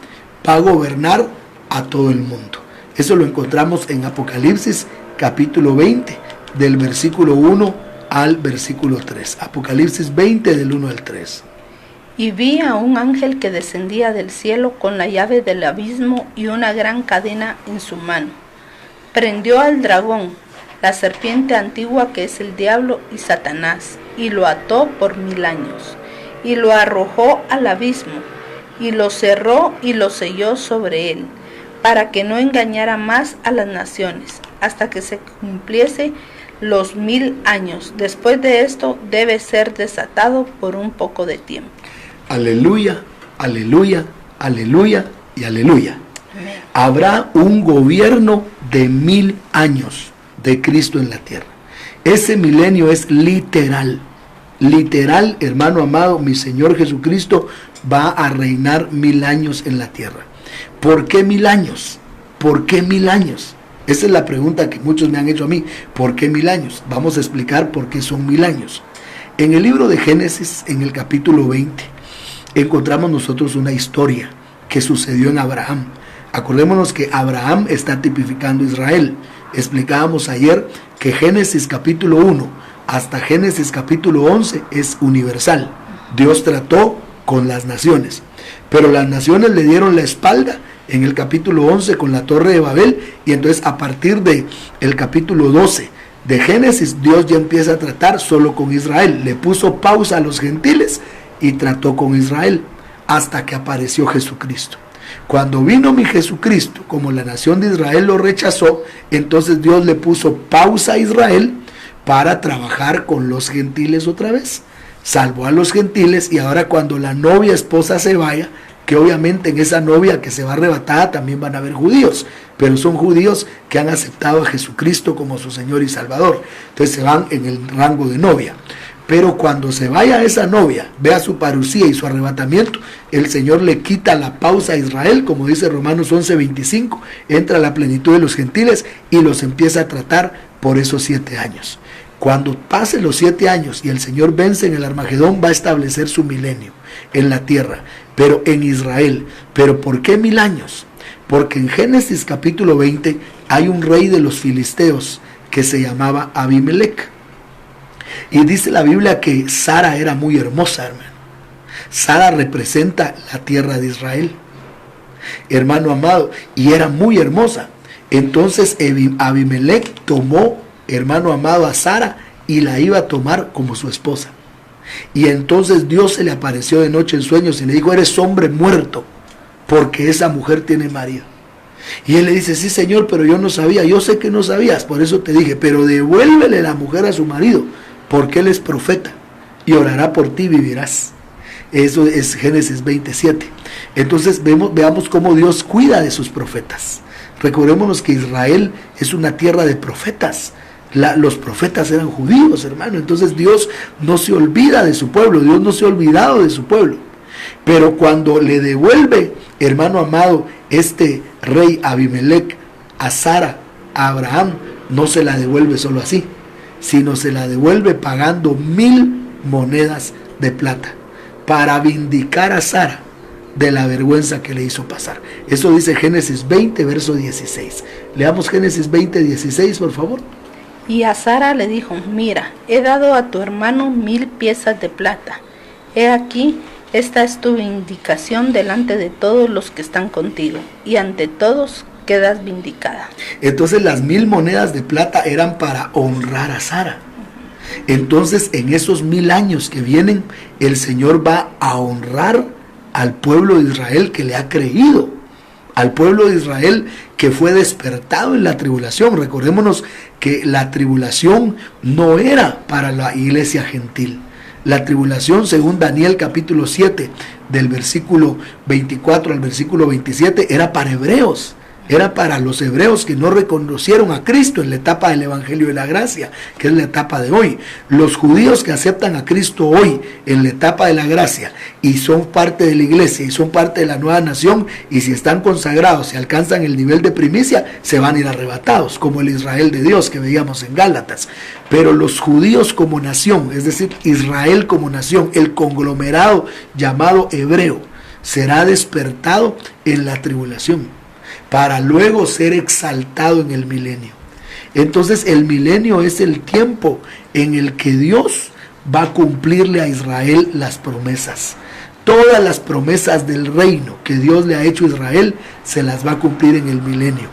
va a gobernar a todo el mundo. Eso lo encontramos en Apocalipsis capítulo 20, del versículo 1 al versículo 3. Apocalipsis 20, del 1 al 3. Y vi a un ángel que descendía del cielo con la llave del abismo y una gran cadena en su mano. Prendió al dragón, la serpiente antigua, que es el diablo y Satanás, y lo ató por 1000 años, y lo arrojó al abismo, y lo cerró y lo selló sobre él, para que no engañara más a las naciones, hasta que se cumpliese los 1000 años. Después de esto debe ser desatado por un poco de tiempo. Aleluya, aleluya, aleluya y aleluya. Amén. Habrá un gobierno de 1000 años de Cristo en la tierra. Ese milenio es literal. Literal, hermano amado, mi Señor Jesucristo va a reinar 1000 años en la tierra. ¿Por qué 1000 años? ¿Por qué 1000 años? Esa es la pregunta que muchos me han hecho a mí. ¿Por qué 1000 años? Vamos a explicar por qué son 1000 años. En el libro de Génesis, en el capítulo 20, encontramos nosotros una historia que sucedió en Abraham. Acordémonos que Abraham está tipificando a Israel. Explicábamos ayer que Génesis capítulo 1 hasta Génesis capítulo 11 es universal. Dios trató con las naciones, pero las naciones le dieron la espalda en el capítulo 11 con la Torre de Babel, y entonces a partir de el capítulo 12 de Génesis, Dios ya empieza a tratar solo con Israel. Le puso pausa a los gentiles y trató con Israel. hasta que apareció Jesucristo. Cuando vino mi Jesucristo, como la nación de Israel lo rechazó, entonces Dios le puso pausa a Israel para trabajar con los gentiles otra vez. Salvó a los gentiles, y ahora cuando la novia esposa se vaya, que obviamente en esa novia que se va arrebatada también van a haber judíos, pero son judíos que han aceptado a Jesucristo como su Señor y Salvador. Entonces se van en el rango de novia. Pero cuando se vaya esa novia, vea su parucía y su arrebatamiento, el Señor le quita la pausa a Israel, como dice Romanos 11:25, entra a la plenitud de los gentiles y los empieza a tratar por esos 7 años. Cuando pasen los 7 años y el Señor vence en el Armagedón, va a establecer su milenio en la tierra, pero en Israel. ¿Pero por qué 1000 años? Porque en Génesis capítulo 20 hay un rey de los filisteos que se llamaba Abimelec. Y dice la Biblia que Sara era muy hermosa, hermano. Sara representa la tierra de Israel, hermano amado, y era muy hermosa. Entonces Abimelec tomó, hermano amado, a Sara y la iba a tomar como su esposa. Y entonces Dios se le apareció de noche en sueños y le dijo: eres hombre muerto, porque esa mujer tiene marido. Y él le dice: sí, Señor, pero yo no sabía. Yo sé que no sabías, por eso te dije, pero devuélvele la mujer a su marido, porque él es profeta y orará por ti y vivirás. Eso es Génesis 27. Entonces veamos cómo Dios cuida de sus profetas. Recordémonos que Israel es una tierra de profetas. Los profetas eran judíos, hermano. Entonces Dios no se olvida de su pueblo. Dios no se ha olvidado de su pueblo. Pero cuando le devuelve, hermano amado, este rey Abimelec a Sara, a Abraham, no se la devuelve solo así, sino se la devuelve pagando 1000 monedas de plata para vindicar a Sara de la vergüenza que le hizo pasar. Eso dice Génesis 20, verso 16. Leamos Génesis 20, 16, por favor. Y a Sara le dijo: mira, he dado a tu hermano 1000 piezas de plata. He aquí, esta es tu vindicación delante de todos los que están contigo, y ante todos quedas vindicada. Entonces las 1000 monedas de plata eran para honrar a Sara. Entonces en esos 1000 años que vienen, el Señor va a honrar al pueblo de Israel que le ha creído, al pueblo de Israel que fue despertado en la tribulación. Recordémonos que la tribulación no era para la iglesia gentil. La tribulación, según Daniel capítulo 7, del versículo 24 al versículo 27, era para hebreos. Era para los hebreos que no reconocieron a Cristo en la etapa del Evangelio de la Gracia, que es la etapa de hoy. Los judíos que aceptan a Cristo hoy en la etapa de la gracia y son parte de la iglesia y son parte de la nueva nación, y si están consagrados y alcanzan el nivel de primicia, se van a ir arrebatados, como el Israel de Dios que veíamos en Gálatas. Pero los judíos como nación, es decir, Israel como nación, el conglomerado llamado hebreo, será despertado en la tribulación, para luego ser exaltado en el milenio. Entonces el milenio es el tiempo en el que Dios va a cumplirle a Israel las promesas. Todas las promesas del reino que Dios le ha hecho a Israel se las va a cumplir en el milenio.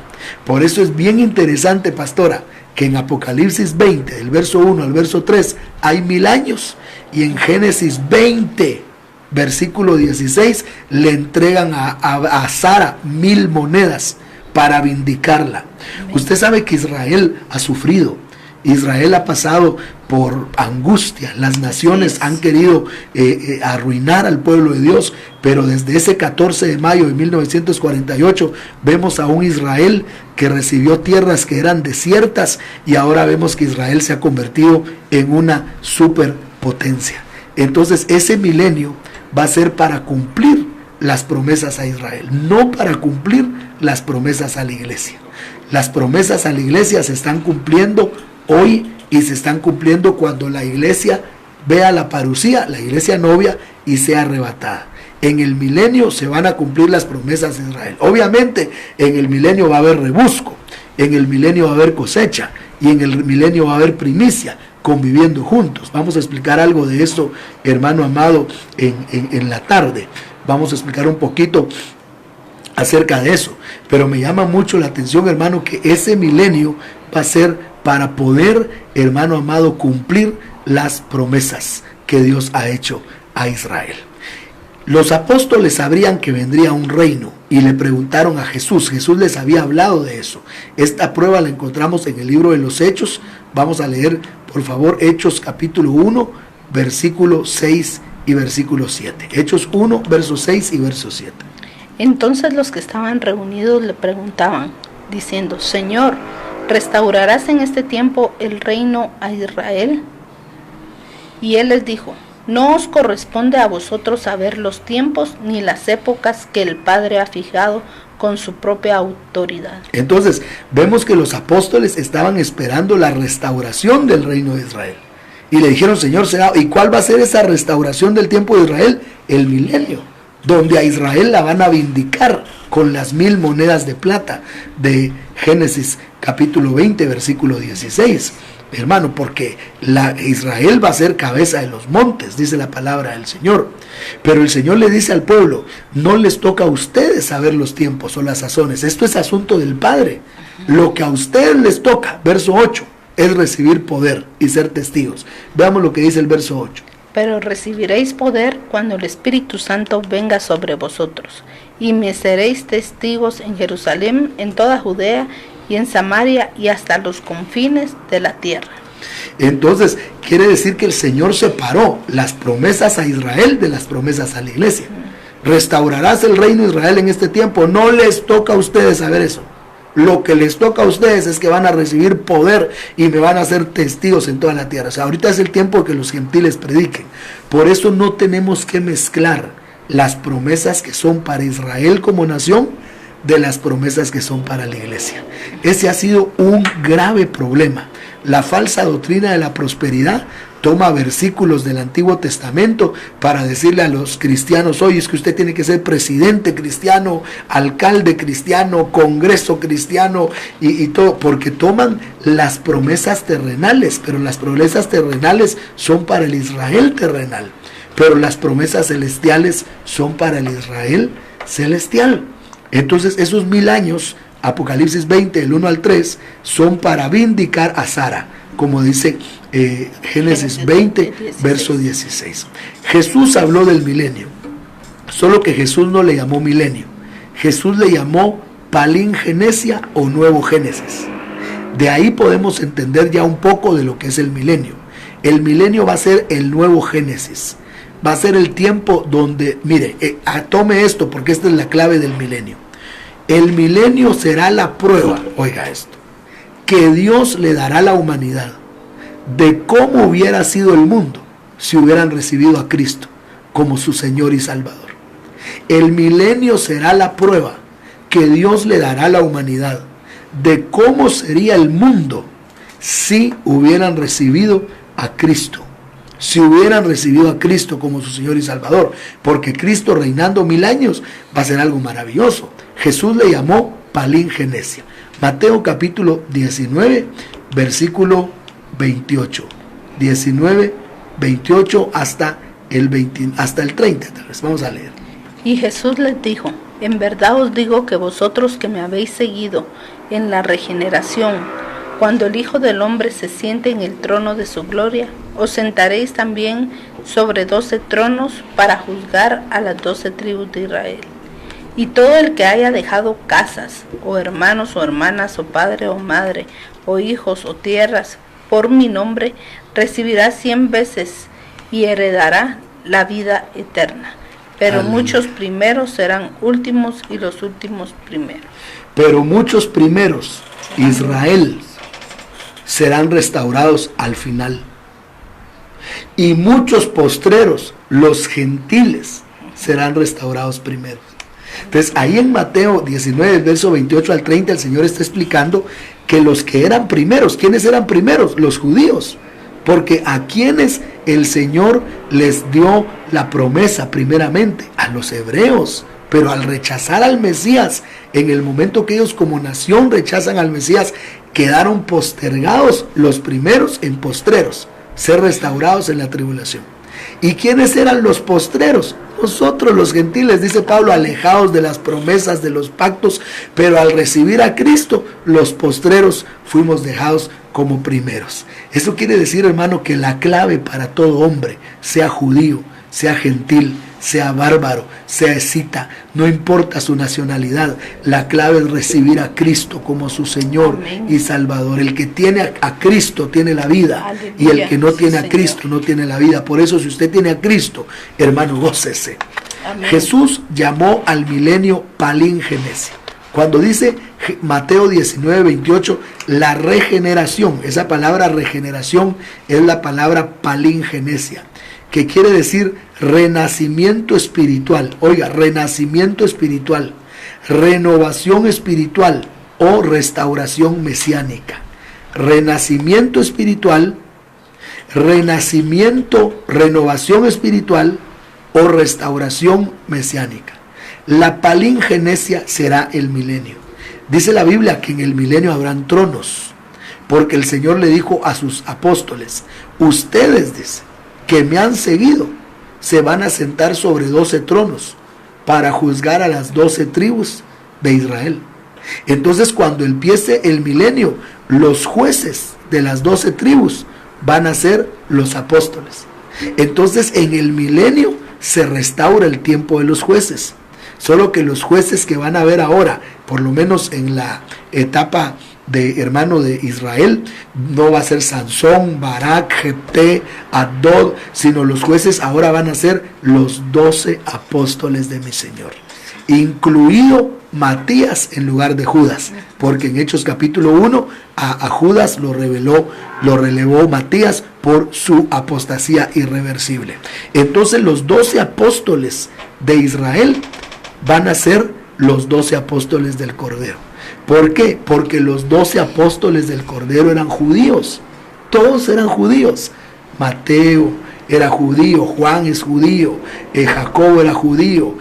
Por eso es bien interesante, pastora, que en Apocalipsis 20, del verso 1 al verso 3, hay 1000 años, y en Génesis 20, versículo 16, le entregan a Sara 1000 monedas para vindicarla. Usted sabe que Israel ha sufrido. Israel ha pasado por angustia. Las naciones han querido arruinar al pueblo de Dios, pero desde ese 14 de mayo de 1948 vemos a un Israel que recibió tierras que eran desiertas, y ahora vemos que Israel se ha convertido en una superpotencia. Entonces ese milenio va a ser para cumplir las promesas a Israel, no para cumplir las promesas a la iglesia. Las promesas a la iglesia se están cumpliendo hoy, y se están cumpliendo cuando la iglesia vea la parucía, la iglesia novia, y sea arrebatada. En el milenio se van a cumplir las promesas de Israel. Obviamente en el milenio va a haber rebusco, en el milenio va a haber cosecha, y en el milenio va a haber primicia, conviviendo juntos. Vamos a explicar algo de esto, hermano amado, en la tarde. Vamos a explicar un poquito acerca de eso. Pero me llama mucho la atención, hermano, que ese milenio va a ser para poder, hermano amado, cumplir las promesas que Dios ha hecho a Israel. Los apóstoles sabrían que vendría un reino y le preguntaron a Jesús. Jesús les había hablado de eso. Esta prueba la encontramos en el libro de los Hechos. Vamos a leer, por favor, Hechos capítulo 1, versículo 6 y versículo 7. Hechos 1, verso 6 y verso 7. Entonces los que estaban reunidos le preguntaban, diciendo, Señor, ¿restaurarás en este tiempo el reino a Israel? Y él les dijo, no os corresponde a vosotros saber los tiempos ni las épocas que el Padre ha fijado con su propia autoridad. Entonces, vemos que los apóstoles estaban esperando la restauración del reino de Israel. Y le dijeron, Señor, ¿y cuál va a ser esa restauración del tiempo de Israel? El milenio, donde a Israel la van a vindicar con las 1000 monedas de plata de Génesis capítulo 20, versículo 16. Hermano, porque Israel va a ser cabeza de los montes, dice la palabra del Señor. Pero el Señor le dice al pueblo, no les toca a ustedes saber los tiempos o las sazones. Esto es asunto del Padre. Lo que a ustedes les toca, verso 8, es recibir poder y ser testigos. Veamos lo que dice el verso 8. Pero recibiréis poder cuando el Espíritu Santo venga sobre vosotros, y me seréis testigos en Jerusalén, en toda Judea y en Samaria y hasta los confines de la tierra. Entonces, quiere decir que el Señor separó las promesas a Israel de las promesas a la iglesia. Restaurarás el reino de Israel en este tiempo. No les toca a ustedes saber eso. Lo que les toca a ustedes es que van a recibir poder y me van a ser testigos en toda la tierra. O sea, ahorita es el tiempo de que los gentiles prediquen. Por eso no tenemos que mezclar las promesas que son para Israel como nación de las promesas que son para la iglesia. Ese ha sido un grave problema. La falsa doctrina de la prosperidad toma versículos del Antiguo Testamento para decirle a los cristianos, oye, es que usted tiene que ser presidente cristiano, alcalde cristiano, congreso cristiano y todo, porque toman las promesas terrenales, pero las promesas terrenales son para el Israel terrenal, pero las promesas celestiales son para el Israel celestial. Entonces esos 1000 años, Apocalipsis 20, del 1 al 3, son para vindicar a Sara, como dice Génesis 20, verso 16. Jesús habló del milenio, solo que Jesús no le llamó milenio. Jesús le llamó palingenesia o nuevo Génesis. De ahí podemos entender ya un poco de lo que es el milenio. El milenio va a ser el nuevo Génesis. Va a ser el tiempo donde, mire, tome esto porque esta es la clave del milenio. El milenio será la prueba, oiga esto, que Dios le dará a la humanidad de cómo hubiera sido el mundo si hubieran recibido a Cristo como su Señor y Salvador. El milenio será la prueba que Dios le dará a la humanidad de cómo sería el mundo si hubieran recibido a Cristo. Si hubieran recibido a Cristo como su Señor y Salvador, porque Cristo reinando 1000 años va a ser algo maravilloso. Jesús le llamó palingenesia. Mateo capítulo 19, versículo 28. 19, 28 hasta el 30, tal vez. Vamos a leer. Y Jesús les dijo, en verdad os digo que vosotros que me habéis seguido en la regeneración, cuando el Hijo del Hombre se siente en el trono de su gloria, os sentaréis también sobre 12 tronos para juzgar a las 12 tribus de Israel. Y todo el que haya dejado casas, o hermanos o hermanas, o padre o madre, o hijos o tierras, por mi nombre, recibirá 100 veces y heredará la vida eterna. Pero Aleluya. Muchos primeros serán últimos y los últimos primeros. Pero muchos primeros, Israel, serán restaurados al final. Y muchos postreros, los gentiles, serán restaurados primeros. Entonces ahí en Mateo 19, verso 28 al 30, el Señor está explicando que los que eran primeros, ¿quiénes eran primeros? Los judíos. Porque a quienes el Señor les dio la promesa primeramente, a los hebreos. Pero al rechazar al Mesías, en el momento que ellos como nación rechazan al Mesías, quedaron postergados los primeros en postreros, ser restaurados en la tribulación. ¿Y quiénes eran los postreros? Nosotros los gentiles, dice Pablo, alejados de las promesas de los pactos, pero al recibir a Cristo, los postreros fuimos dejados como primeros. Eso quiere decir, hermano, que la clave para todo hombre, sea judío, sea gentil, sea bárbaro, sea escita, no importa su nacionalidad, la clave es recibir a Cristo como su Señor y Salvador. El que tiene a Cristo tiene la vida, y el que no tiene a Cristo no tiene la vida. Por eso, si usted tiene a Cristo, hermano, gócese. Amén. Jesús llamó al milenio palíngenesia. Cuando dice Mateo 19:28, la regeneración, esa palabra regeneración es la palabra palíngenesia, que quiere decir renacimiento espiritual. Oiga, renacimiento espiritual, renovación espiritual o restauración mesiánica. Renacimiento espiritual, renacimiento, renovación espiritual o restauración mesiánica. La palingenesia será el milenio. Dice la Biblia que en el milenio habrán tronos, porque el Señor le dijo a sus apóstoles: ustedes, dice, que me han seguido, se van a sentar sobre 12 tronos para juzgar a las 12 tribus de Israel. Entonces, cuando empiece el milenio, los jueces de las 12 tribus van a ser los apóstoles. Entonces, en el milenio se restaura el tiempo de los jueces. Solo que los jueces que van a ver ahora, por lo menos en la etapa de hermano de Israel, no va a ser Sansón, Barak, Jefté, Adod, sino los jueces ahora van a ser los 12 apóstoles de mi Señor, incluido Matías en lugar de Judas, porque en Hechos capítulo 1 a Judas lo relevó Matías por su apostasía irreversible. Entonces los 12 apóstoles de Israel van a ser los 12 apóstoles del Cordero. ¿Por qué? Porque los 12 apóstoles del Cordero eran judíos. Todos eran judíos. Mateo era judío, Juan es judío, Jacobo era judío,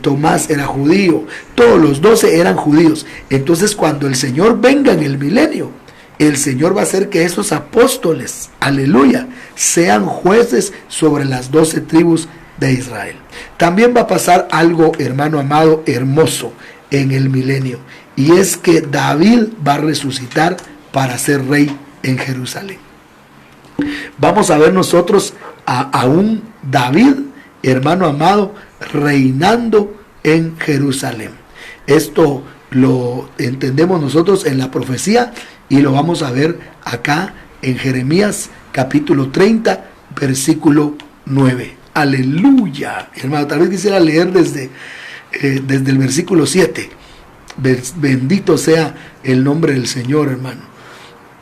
Tomás era judío. Todos los 12 eran judíos. Entonces, cuando el Señor venga en el milenio, el Señor va a hacer que esos apóstoles, aleluya, sean jueces sobre las 12 tribus de Israel. También va a pasar algo, hermano amado, hermoso en el milenio, y es que David va a resucitar para ser rey en Jerusalén. Vamos a ver nosotros a un David, hermano amado, reinando en Jerusalén. Esto lo entendemos nosotros en la profecía y lo vamos a ver acá en Jeremías capítulo 30, versículo 9. Aleluya, hermano. Tal vez quisiera leer desde el versículo 7. Bendito sea el nombre del Señor, hermano.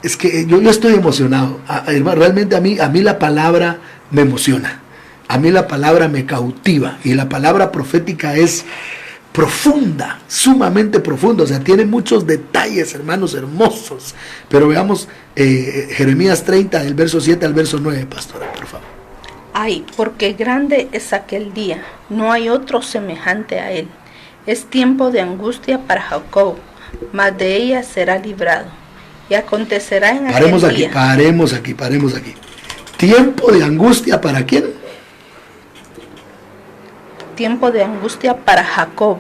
Es que yo estoy emocionado. Hermano, realmente a mí la palabra me emociona. A mí la palabra me cautiva. Y la palabra profética es profunda, sumamente profunda. O sea, tiene muchos detalles, hermanos, hermosos. Pero veamos Jeremías 30, del verso 7 al verso 9, pastora, por favor. Ay, porque grande es aquel día, no hay otro semejante a él. Es tiempo de angustia para Jacob, mas de ella será librado. Y acontecerá en aquel día. Paremos aquí. ¿Tiempo de angustia para quién? Tiempo de angustia para Jacob.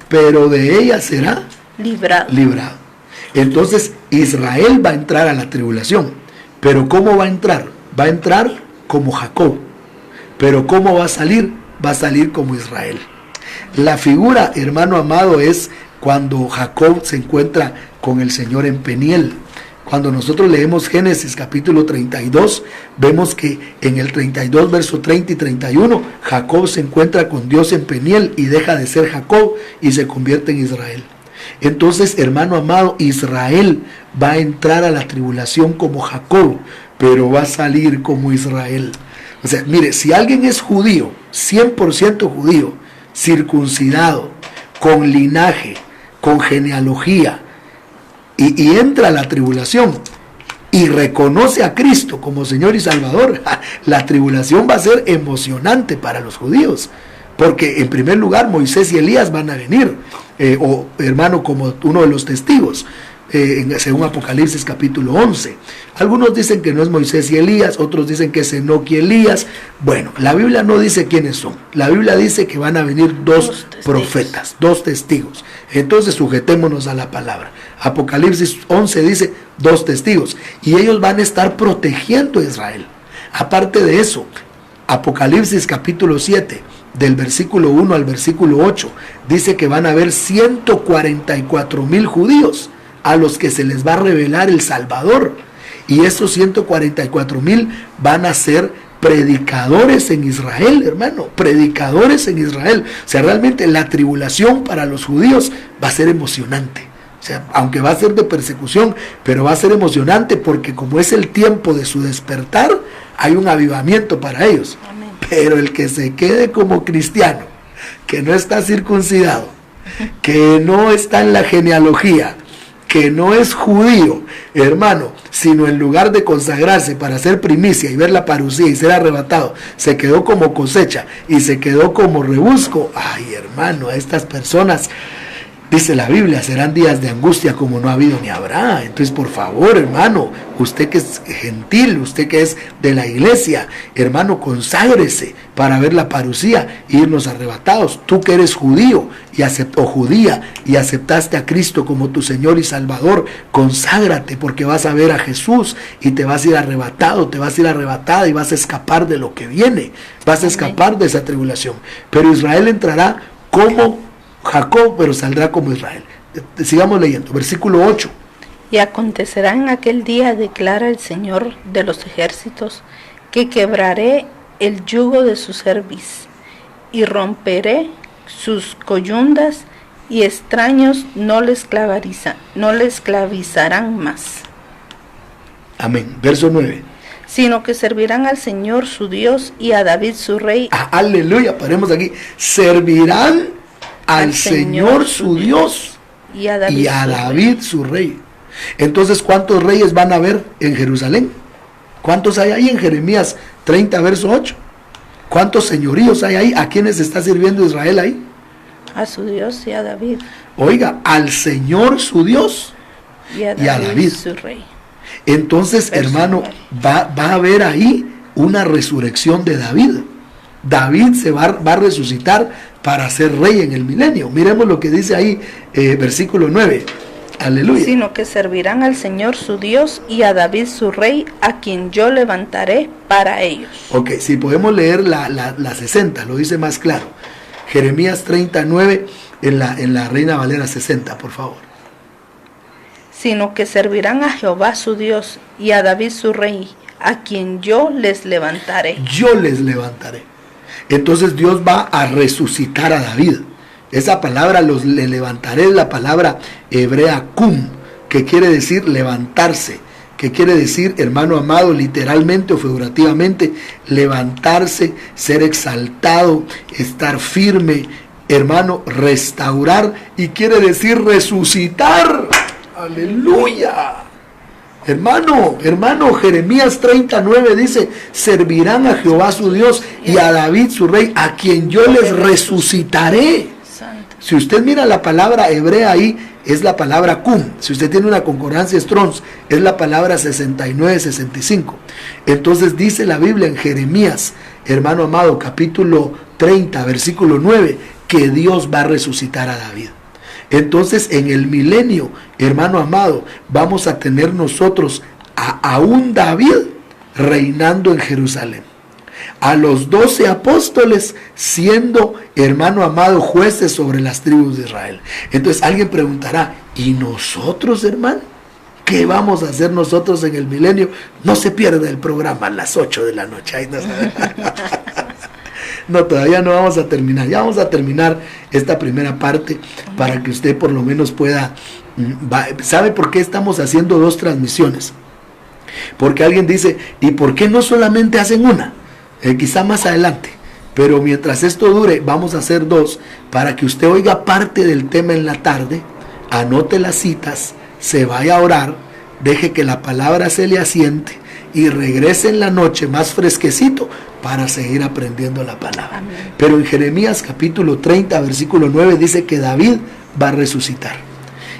Pero de ella será librado. Entonces Israel va a entrar a la tribulación. Pero ¿cómo va a entrar? Va a entrar como Jacob. Pero ¿cómo va a salir? Va a salir como Israel. La figura, hermano amado, es cuando Jacob se encuentra con el Señor en Peniel. Cuando nosotros leemos Génesis capítulo 32, vemos que en el 32, verso 30 y 31, Jacob se encuentra con Dios en Peniel y deja de ser Jacob y se convierte en Israel. Entonces, hermano amado, Israel va a entrar a la tribulación como Jacob, pero va a salir como Israel. O sea, mire, si alguien es judío, 100% judío, circuncidado, con linaje, con genealogía, y entra a la tribulación y reconoce a Cristo como Señor y Salvador, la tribulación va a ser emocionante para los judíos, porque en primer lugar Moisés y Elías van a venir, o hermano, como uno de los testigos, según Apocalipsis capítulo 11. Algunos dicen que no es Moisés y Elías, otros dicen que es Enoc y Elías. Bueno, la Biblia no dice quiénes son. La Biblia dice que van a venir dos profetas, dos testigos. Entonces sujetémonos a la palabra. Apocalipsis 11 dice 2 testigos, y ellos van a estar protegiendo a Israel. Aparte de eso, Apocalipsis capítulo 7, del versículo 1 al versículo 8, dice que van a haber 144,000 judíos a los que se les va a revelar el Salvador. Y estos 144,000 van a ser predicadores en Israel, hermano, predicadores en Israel. O sea, realmente la tribulación para los judíos va a ser emocionante. O sea, aunque va a ser de persecución, pero va a ser emocionante porque como es el tiempo de su despertar, hay un avivamiento para ellos. Amén. Pero el que se quede como cristiano, que no está circuncidado, que no está en la genealogía, que no es judío, hermano, sino en lugar de consagrarse para hacer primicia y ver la parucía y ser arrebatado, se quedó como cosecha y se quedó como rebusco. Ay, hermano, a estas personas, dice la Biblia, serán días de angustia como no ha habido ni habrá. Entonces, por favor, hermano, usted que es gentil, usted que es de la iglesia, hermano, conságrese para ver la parucía e irnos arrebatados. Tú que eres judío o judía y aceptaste a Cristo como tu Señor y Salvador, conságrate porque vas a ver a Jesús y te vas a ir arrebatado, te vas a ir arrebatada y vas a escapar de lo que viene, vas a escapar de esa tribulación. Pero Israel entrará como Jacob, pero saldrá como Israel. Sigamos leyendo, versículo 8. Y acontecerá en aquel día, declara el Señor de los ejércitos, que quebraré el yugo de su cerviz y romperé sus coyundas, y extraños no le esclavizarán más. Amén. Verso 9. Sino que servirán al Señor su Dios y a David su rey. Aleluya, paremos aquí. Servirán al Señor su Dios y a David su rey. Entonces, ¿cuántos reyes van a haber en Jerusalén? ¿Cuántos hay ahí en Jeremías 30, verso 8? ¿Cuántos señoríos hay ahí? ¿A quiénes está sirviendo Israel ahí? A su Dios y a David. Oiga, al Señor su Dios y a David su rey. Entonces, hermano, va a haber ahí una resurrección de David. David se va a resucitar para ser rey en el milenio. Miremos lo que dice ahí, versículo 9. Aleluya. Sino que servirán al Señor su Dios y a David su rey, a quien yo levantaré para ellos. Ok, si podemos leer la 60, lo dice más claro. Jeremías 39 en la Reina Valera 60, por favor. Sino que servirán a Jehová su Dios y a David su rey, a quien yo les levantaré. Yo les levantaré. Entonces Dios va a resucitar a David. Esa palabra, le levantaré, es la palabra hebrea kum, que quiere decir levantarse, que quiere decir, hermano amado, literalmente o figurativamente, levantarse, ser exaltado, estar firme, hermano, restaurar, y quiere decir resucitar. Aleluya. Hermano, Jeremías 39 dice, servirán a Jehová su Dios y a David su rey, a quien yo les resucitaré. Si usted mira la palabra hebrea ahí, es la palabra kum. Si usted tiene una concordancia Strong's, es la palabra 69-65. Entonces dice la Biblia en Jeremías, hermano amado, capítulo 30, versículo 9, que Dios va a resucitar a David. Entonces en el milenio, hermano amado, vamos a tener nosotros a un David reinando en Jerusalén. A los 12 apóstoles siendo, hermano amado, jueces sobre las tribus de Israel. Entonces alguien preguntará, ¿y nosotros, hermano? ¿Qué vamos a hacer nosotros en el milenio? No se pierda el programa a las 8 de la noche. Ahí no, todavía no vamos a terminar. Ya vamos a terminar esta primera parte para que usted por lo menos pueda... ¿Sabe por qué estamos haciendo 2 transmisiones? Porque alguien dice, ¿y por qué no solamente hacen una? Quizá más adelante, pero mientras esto dure vamos a hacer 2 para que usted oiga parte del tema en la tarde, anote las citas, se vaya a orar, deje que la palabra se le asiente y regrese en la noche más fresquecito para seguir aprendiendo la palabra. Amén. Pero en Jeremías capítulo 30 versículo 9 dice que David va a resucitar,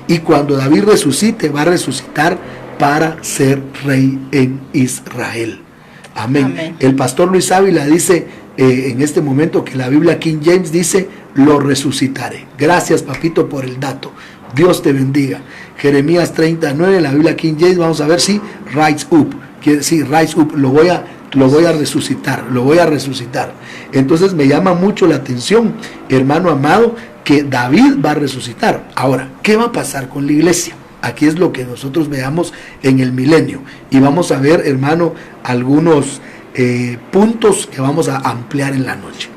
y cuando David resucite va a resucitar para ser rey en Israel. Amén. Amén. El pastor Luis Ávila dice en este momento que la Biblia King James dice, lo resucitaré. Gracias, papito, por el dato. Dios te bendiga. Jeremías 39, la Biblia King James, vamos a ver si rise up. Quiere decir rise up. Lo voy a lo voy a resucitar, lo voy a resucitar. Entonces me llama mucho la atención, hermano amado, que David va a resucitar. Ahora, ¿qué va a pasar con la iglesia? Aquí es lo que nosotros veamos en el milenio. Y vamos a ver, hermano, algunos puntos que vamos a ampliar en la noche.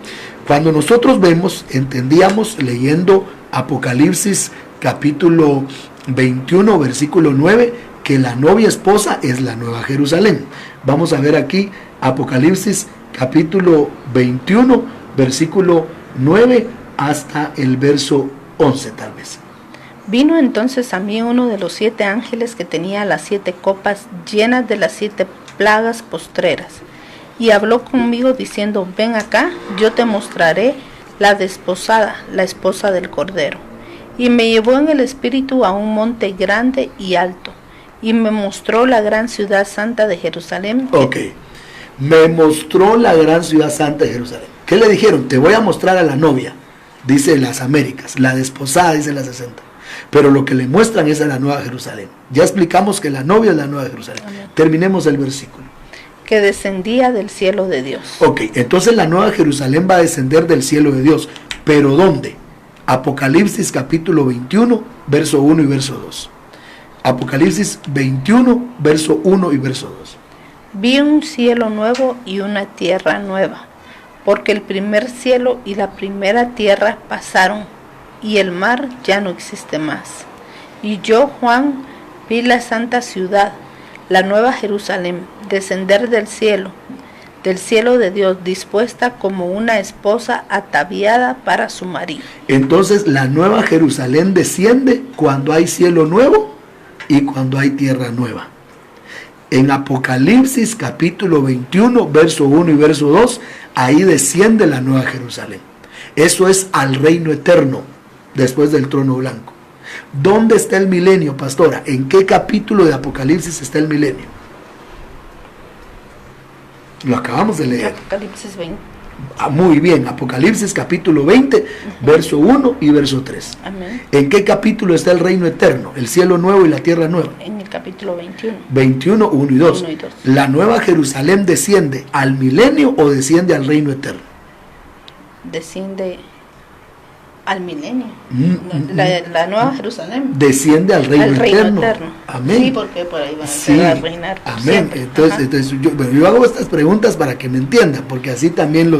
Cuando nosotros vemos, entendíamos leyendo Apocalipsis capítulo 21, versículo 9, que la novia esposa es la Nueva Jerusalén. Vamos a ver aquí Apocalipsis capítulo 21, versículo 9 hasta el verso 11 tal vez. Vino entonces a mí uno de los 7 ángeles que tenía las 7 copas llenas de las 7 plagas postreras, y habló conmigo diciendo: ven acá, yo te mostraré la desposada, la esposa del Cordero. Y me llevó en el espíritu a un monte grande y alto, y me mostró la gran ciudad santa de Jerusalén. Ok, me mostró la gran ciudad santa de Jerusalén. ¿Qué le dijeron? Te voy a mostrar a la novia, dice las Américas, la desposada, dice la 60. Pero lo que le muestran es a la Nueva Jerusalén. Ya explicamos que la novia es la Nueva Jerusalén. Amén. Terminemos el versículo. Que descendía del cielo de Dios. Ok, entonces la Nueva Jerusalén va a descender del cielo de Dios. ¿Pero dónde? Apocalipsis capítulo 21, verso 1 y verso 2. Apocalipsis 21, verso 1 y verso 2. Vi un cielo nuevo y una tierra nueva, porque el primer cielo y la primera tierra pasaron, y el mar ya no existe más. Y yo, Juan, vi la santa ciudad, la nueva Jerusalén, descender del cielo de Dios, dispuesta como una esposa ataviada para su marido. Entonces la Nueva Jerusalén desciende cuando hay cielo nuevo y cuando hay tierra nueva. En Apocalipsis capítulo 21, verso 1 y verso 2, ahí desciende la Nueva Jerusalén. Eso es al reino eterno, después del trono blanco. ¿Dónde está el milenio, pastora? ¿En qué capítulo de Apocalipsis está el milenio? Lo acabamos de leer. Apocalipsis 20. Muy bien, Apocalipsis capítulo 20, verso 1 y verso 3. Amén. ¿En qué capítulo está el reino eterno? El cielo nuevo y la tierra nueva. En el capítulo 21. 21, 1 y 2. 1 y 2. ¿La Nueva Jerusalén desciende al milenio o desciende al reino eterno? Desciende al milenio. La Nueva Jerusalén. Desciende al reino, eterno. Amén. Sí, porque por ahí van Sí. a reinar. Amén. Siempre. Entonces yo hago estas preguntas para que me entiendan, porque así también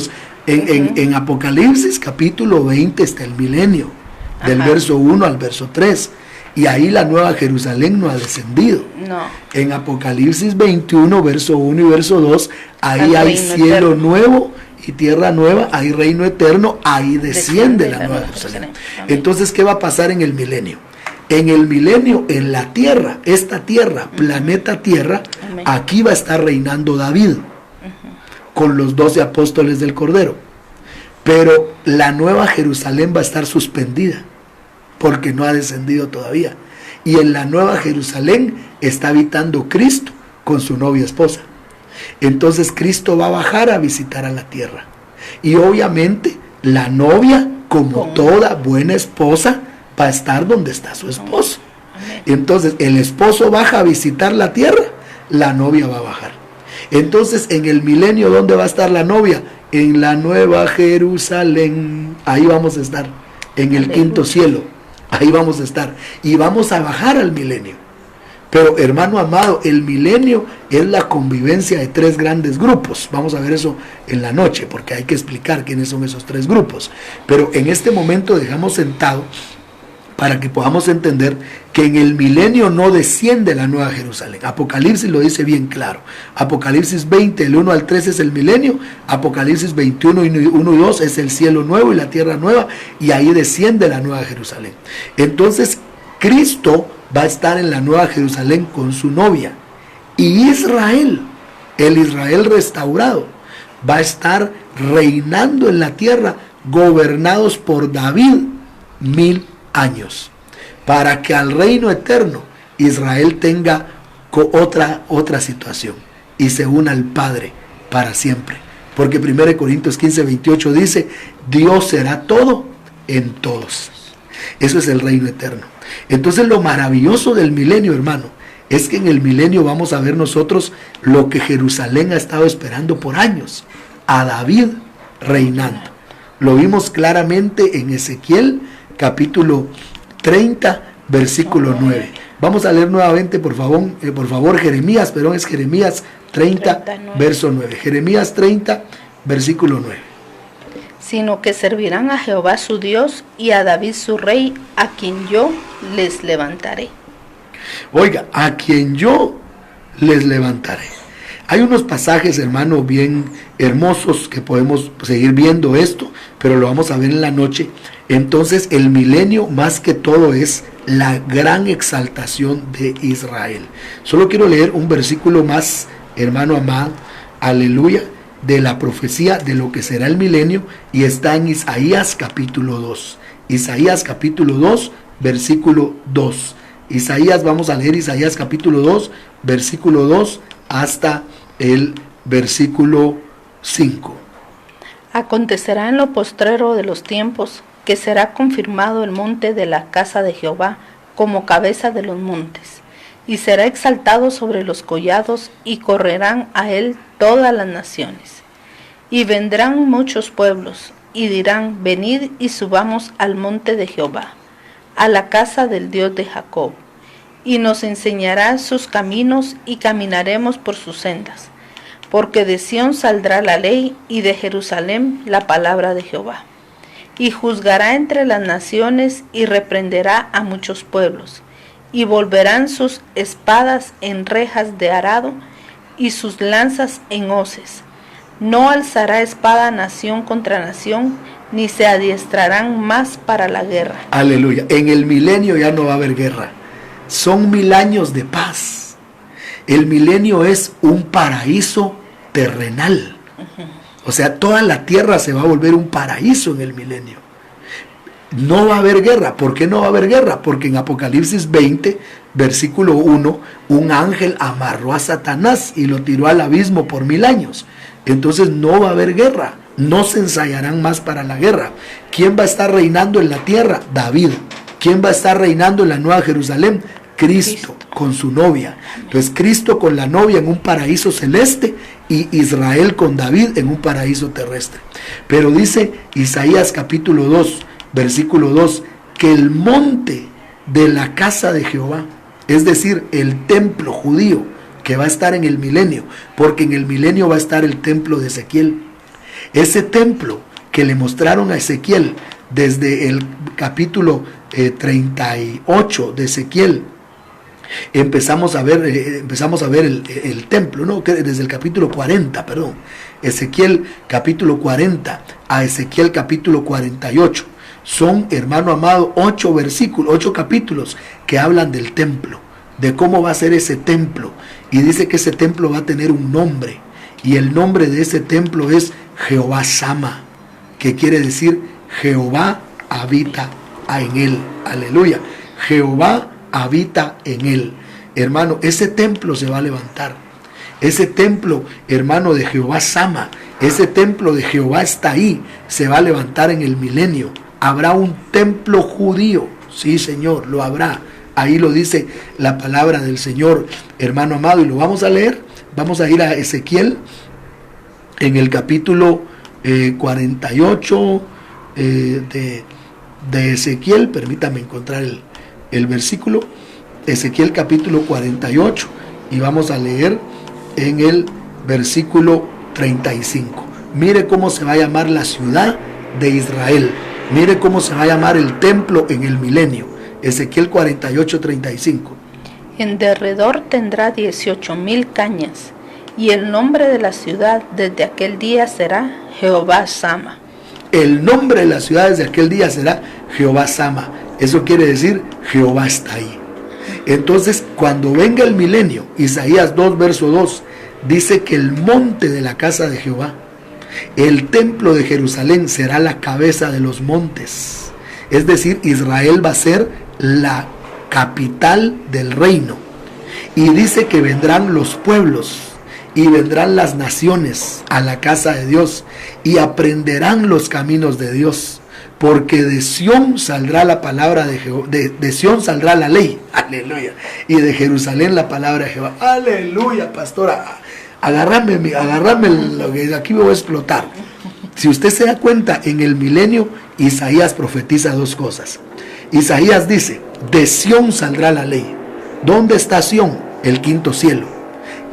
en Apocalipsis capítulo 20 está el milenio, del Ajá. verso 1 al verso 3. Y ahí la Nueva Jerusalén no ha descendido. No. En Apocalipsis 21, verso 1 y verso 2, ahí Al hay reino cielo eterno. nuevo y tierra nueva, hay reino eterno, ahí desciende la Nueva Jerusalén. Amén. Entonces, ¿qué va a pasar en el milenio? En el milenio, en la tierra, esta tierra, planeta Tierra, Amén. aquí va a estar reinando David, con los 12 apóstoles del Cordero. Pero la Nueva Jerusalén va a estar suspendida, porque no ha descendido todavía. Y en la Nueva Jerusalén está habitando Cristo con su novia esposa. Entonces Cristo va a bajar a visitar a la tierra. Y obviamente la novia, como toda buena esposa, va a estar donde está su esposo. Amén. Entonces el esposo baja a visitar la tierra, la novia va a bajar. Entonces en el milenio, ¿dónde va a estar la novia? En la Nueva Jerusalén. Ahí vamos a estar, en el quinto cielo. Ahí vamos a estar. Y vamos a bajar al milenio. Pero hermano amado, el milenio es la convivencia de 3 grandes grupos. Vamos a ver eso en la noche, porque hay que explicar quiénes son esos 3 grupos. Pero en este momento dejamos sentado para que podamos entender que en el milenio no desciende la Nueva Jerusalén. Apocalipsis lo dice bien claro. Apocalipsis 20, el 1 al 3 es el milenio. Apocalipsis 21, 1 y 2 es el cielo nuevo y la tierra nueva. Y ahí desciende la Nueva Jerusalén. Entonces, Cristo va a estar en la Nueva Jerusalén con su novia. Y Israel, el Israel restaurado, va a estar reinando en la tierra, gobernados por David 1000 años, para que al reino eterno Israel tenga otra situación y se una al Padre para siempre. Porque 1 Corintios 15, 28 dice: Dios será todo en todos. Eso es el reino eterno. Entonces lo maravilloso del milenio, hermano, es que en el milenio vamos a ver nosotros lo que Jerusalén ha estado esperando por años, a David reinando. Lo vimos claramente en Ezequiel capítulo 30, versículo 9. Vamos a leer nuevamente, por favor, Jeremías 30, 39. verso 9. Jeremías 30, versículo 9. Sino que servirán a Jehová su Dios y a David su rey, a quien yo les levantaré. Oiga, a quien yo les levantaré. Hay unos pasajes, hermano, bien hermosos que podemos seguir viendo esto, pero lo vamos a ver en la noche. Entonces, el milenio más que todo es la gran exaltación de Israel. Solo quiero leer un versículo más, hermano amado, aleluya, de la profecía de lo que será el milenio, y está en Isaías capítulo 2. Isaías capítulo 2, versículo 2. Isaías, vamos a leer Isaías capítulo 2, versículo 2 hasta el versículo 5. Acontecerá en lo postrero de los tiempos que será confirmado el monte de la casa de Jehová como cabeza de los montes, y será exaltado sobre los collados, y correrán a él todas las naciones. Y vendrán muchos pueblos, y dirán: venid y subamos al monte de Jehová, a la casa del Dios de Jacob, y nos enseñará sus caminos, y caminaremos por sus sendas. Porque de Sión saldrá la ley, y de Jerusalén la palabra de Jehová. Y juzgará entre las naciones, y reprenderá a muchos pueblos, y volverán sus espadas en rejas de arado, y sus lanzas en hoces. No alzará espada nación contra nación, ni se adiestrarán más para la guerra. Aleluya. En el milenio ya no va a haber guerra. Son 1000 años de paz. El milenio es un paraíso terrenal. O sea, toda la tierra se va a volver un paraíso en el milenio. No va a haber guerra. ¿Por qué no va a haber guerra? Porque en Apocalipsis 20, versículo 1, un ángel amarró a Satanás y lo tiró al abismo por 1000 años. Entonces no va a haber guerra. No se ensayarán más para la guerra. ¿Quién va a estar reinando en la tierra? David. ¿Quién va a estar reinando en la Nueva Jerusalén? Cristo con su novia. Entonces Cristo con la novia en un paraíso celeste, y Israel con David en un paraíso terrestre. Pero dice Isaías capítulo 2, versículo 2, que el monte de la casa de Jehová, es decir, el templo judío que va a estar en el milenio, porque en el milenio va a estar el templo de Ezequiel. Ese templo que le mostraron a Ezequiel desde el capítulo 38 de Ezequiel, empezamos a ver el templo, ¿no? Desde el capítulo 40, perdón, Ezequiel capítulo 40 a Ezequiel capítulo 48. Son, hermano amado, 8 capítulos que hablan del templo, de cómo va a ser ese templo. Y dice que ese templo va a tener un nombre, y el nombre de ese templo es Jehová Sama, que quiere decir Jehová habita en él. Aleluya. Jehová habita en él. Hermano, ese templo se va a levantar. Ese templo, hermano, de Jehová Sama, ese templo de Jehová está ahí, se va a levantar en el milenio. Habrá un templo judío. Sí, Señor, lo habrá. Ahí lo dice la palabra del Señor, hermano amado, y lo vamos a leer. Vamos a ir a Ezequiel en el capítulo 48 de Ezequiel. Permítame encontrar el versículo. Ezequiel capítulo 48, y vamos a leer en el versículo 35. Mire cómo se va a llamar la ciudad de Israel. Mire cómo se va a llamar el templo en el milenio. Ezequiel 48, 35. En derredor tendrá 18,000 cañas, y el nombre de la ciudad desde aquel día será Jehová Sama. El nombre de la ciudad desde aquel día será Jehová Sama. Eso quiere decir Jehová está ahí. Entonces, cuando venga el milenio, Isaías 2, verso 2, dice que el monte de la casa de Jehová, el templo de Jerusalén, será la cabeza de los montes. Es decir, Israel va a ser la capital del reino. Y dice que vendrán los pueblos y vendrán las naciones a la casa de Dios y aprenderán los caminos de Dios, porque de Sión saldrá la palabra de Jehová, de Sión saldrá la ley, aleluya, y de Jerusalén la palabra de Jehová, aleluya, pastora, agarrame lo que aquí me voy a explotar. Si usted se da cuenta, en el milenio Isaías profetiza dos cosas. Isaías dice, de Sión saldrá la ley. ¿Dónde está Sión? El quinto cielo.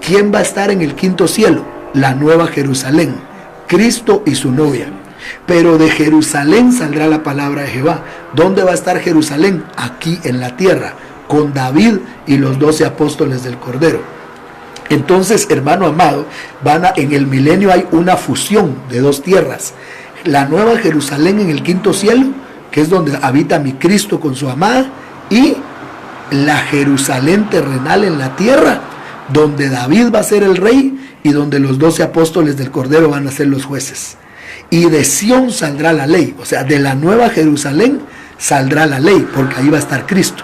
¿Quién va a estar en el quinto cielo? La nueva Jerusalén, Cristo y su novia. Pero de Jerusalén saldrá la palabra de Jehová. ¿Dónde va a estar Jerusalén? Aquí en la tierra, con David y los 12 apóstoles del Cordero. Entonces, hermano amado, en el milenio hay una fusión de dos tierras. La nueva Jerusalén en el quinto cielo, que es donde habita mi Cristo con su amada, y la Jerusalén terrenal en la tierra, donde David va a ser el rey y donde los 12 apóstoles del Cordero van a ser los jueces. Y de Sión saldrá la ley, o sea, de la nueva Jerusalén saldrá la ley, porque ahí va a estar Cristo.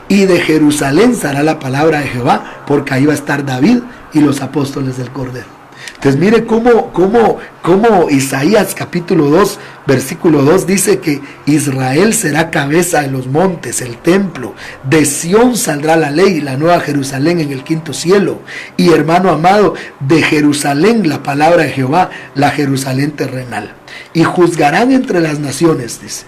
Y de Jerusalén saldrá la palabra de Jehová, porque ahí va a estar David y los apóstoles del Cordero. Entonces mire cómo Isaías capítulo 2, versículo 2 dice que Israel será cabeza de los montes, el templo. De Sión saldrá la ley, la nueva Jerusalén en el quinto cielo. Y hermano amado, de Jerusalén la palabra de Jehová, la Jerusalén terrenal. Y juzgarán entre las naciones, dice,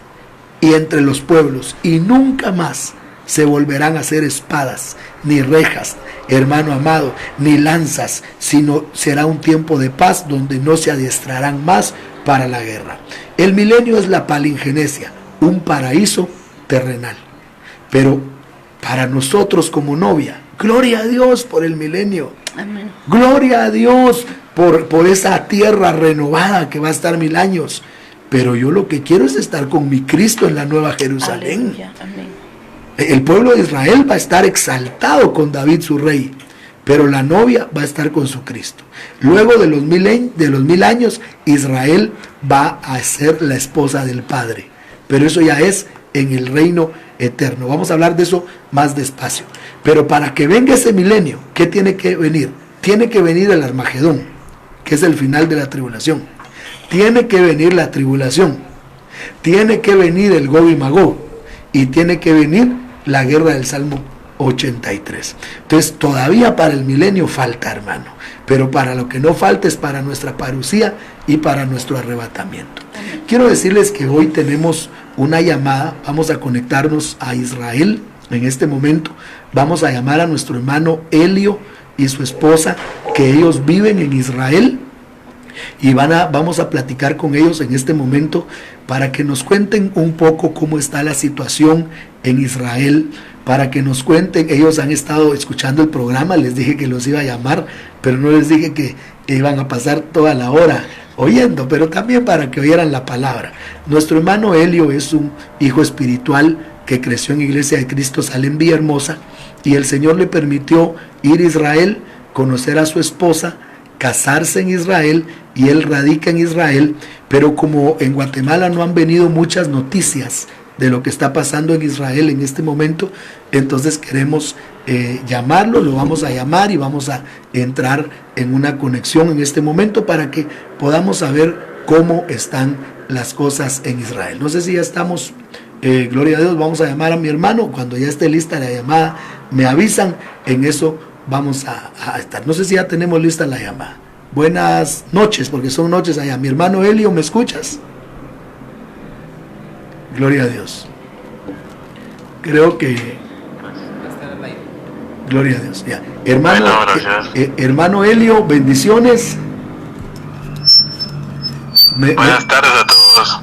y entre los pueblos, y nunca más se volverán a hacer espadas, ni rejas, hermano amado, ni lanzas, sino será un tiempo de paz donde no se adiestrarán más para la guerra. El milenio es la palingenesia, un paraíso terrenal. Pero para nosotros como novia, gloria a Dios por el milenio. Amén. Gloria a Dios por esa tierra renovada que va a estar 1000 años. Pero yo lo que quiero es estar con mi Cristo en la nueva Jerusalén. Aleluya. Amén. El pueblo de Israel va a estar exaltado con David su rey, pero la novia va a estar con su Cristo. Luego de los 1000 años, Israel va a ser la esposa del Padre, pero eso ya es en el reino eterno. Vamos a hablar de eso más despacio. Pero para que venga ese milenio, ¿qué tiene que venir? Tiene que venir el Armagedón, que es el final de la tribulación. Tiene que venir la tribulación. Tiene que venir el Gog y Magog. Y tiene que venir la guerra del Salmo 83. Entonces todavía para el milenio falta, hermano, pero para lo que no falta es para nuestra parucía y para nuestro arrebatamiento. Quiero decirles que hoy tenemos una llamada. Vamos a conectarnos a Israel en este momento. Vamos a llamar a nuestro hermano Helio y su esposa, que ellos viven en Israel, y vamos a platicar con ellos en este momento para que nos cuenten un poco cómo está la situación en Israel, para que nos cuenten. Ellos han estado escuchando el programa, les dije que los iba a llamar, pero no les dije que iban a pasar toda la hora oyendo, pero también para que oyeran la palabra. Nuestro hermano Helio es un hijo espiritual que creció en Iglesia de Cristo Salem Villahermosa, y el Señor le permitió ir a Israel, conocer a su esposa, casarse en Israel, y él radica en Israel. Pero como en Guatemala no han venido muchas noticias de lo que está pasando en Israel en este momento, entonces queremos llamarlo, lo vamos a llamar y vamos a entrar en una conexión en este momento para que podamos saber cómo están las cosas en Israel. No sé si ya estamos, gloria a Dios. Vamos a llamar a mi hermano. Cuando ya esté lista la llamada, me avisan. En eso vamos a estar. No sé si ya tenemos lista la llamada. Buenas noches, porque son noches allá. Mi hermano Helio, ¿me escuchas? Gloria a Dios. Creo que... Gloria a Dios. Ya. Hermano, hermano Helio, bendiciones. Buenas tardes a todos.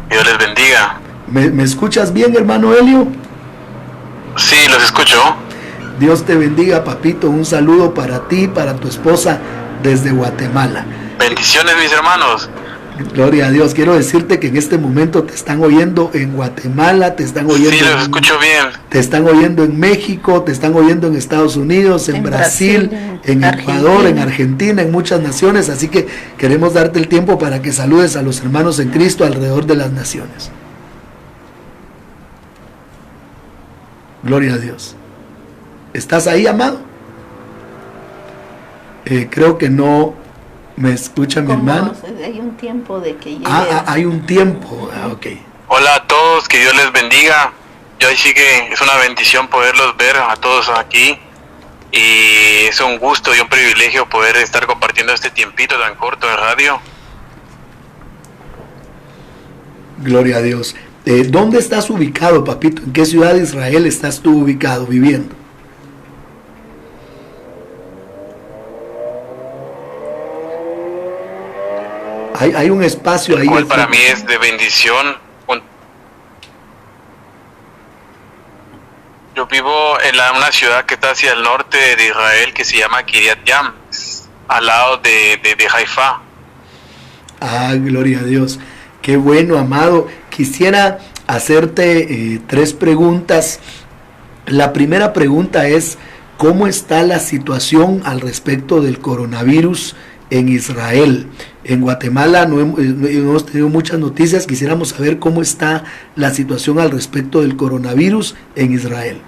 Dios les bendiga. ¿Me escuchas bien, hermano Helio? Sí, los escucho. Dios te bendiga, papito. Un saludo para ti, para tu esposa desde Guatemala. Bendiciones, mis hermanos. Gloria a Dios. Quiero decirte que en este momento te están oyendo en Guatemala, te están oyendo. Sí, los escucho bien. Te están oyendo en México, te están oyendo en Estados Unidos, en Brasil, en Ecuador, en Argentina, en muchas naciones. Así que queremos darte el tiempo para que saludes a los hermanos en Cristo alrededor de las naciones. Gloria a Dios. ¿Estás ahí, amado? Creo que no me escucha mi hermano. Hay un tiempo de que llegue. Hay un tiempo. Ok. Hola a todos, que Dios les bendiga. Yo ahí sí que es una bendición poderlos ver a todos aquí. Y es un gusto y un privilegio poder estar compartiendo este tiempito tan corto de radio. Gloria a Dios. ¿Dónde estás ubicado, papito? ¿En qué ciudad de Israel estás tú ubicado, viviendo? Hay un espacio ahí. Cual para mí es de bendición. Yo vivo en una ciudad que está hacia el norte de Israel que se llama Kiryat Yam, al lado de Haifa. Gloria a Dios. Qué bueno, amado. Quisiera hacerte 3 preguntas. La primera pregunta es, ¿cómo está la situación al respecto del coronavirus en Israel? En Guatemala no hemos tenido muchas noticias. Quisiéramos saber cómo está la situación al respecto del coronavirus en Israel.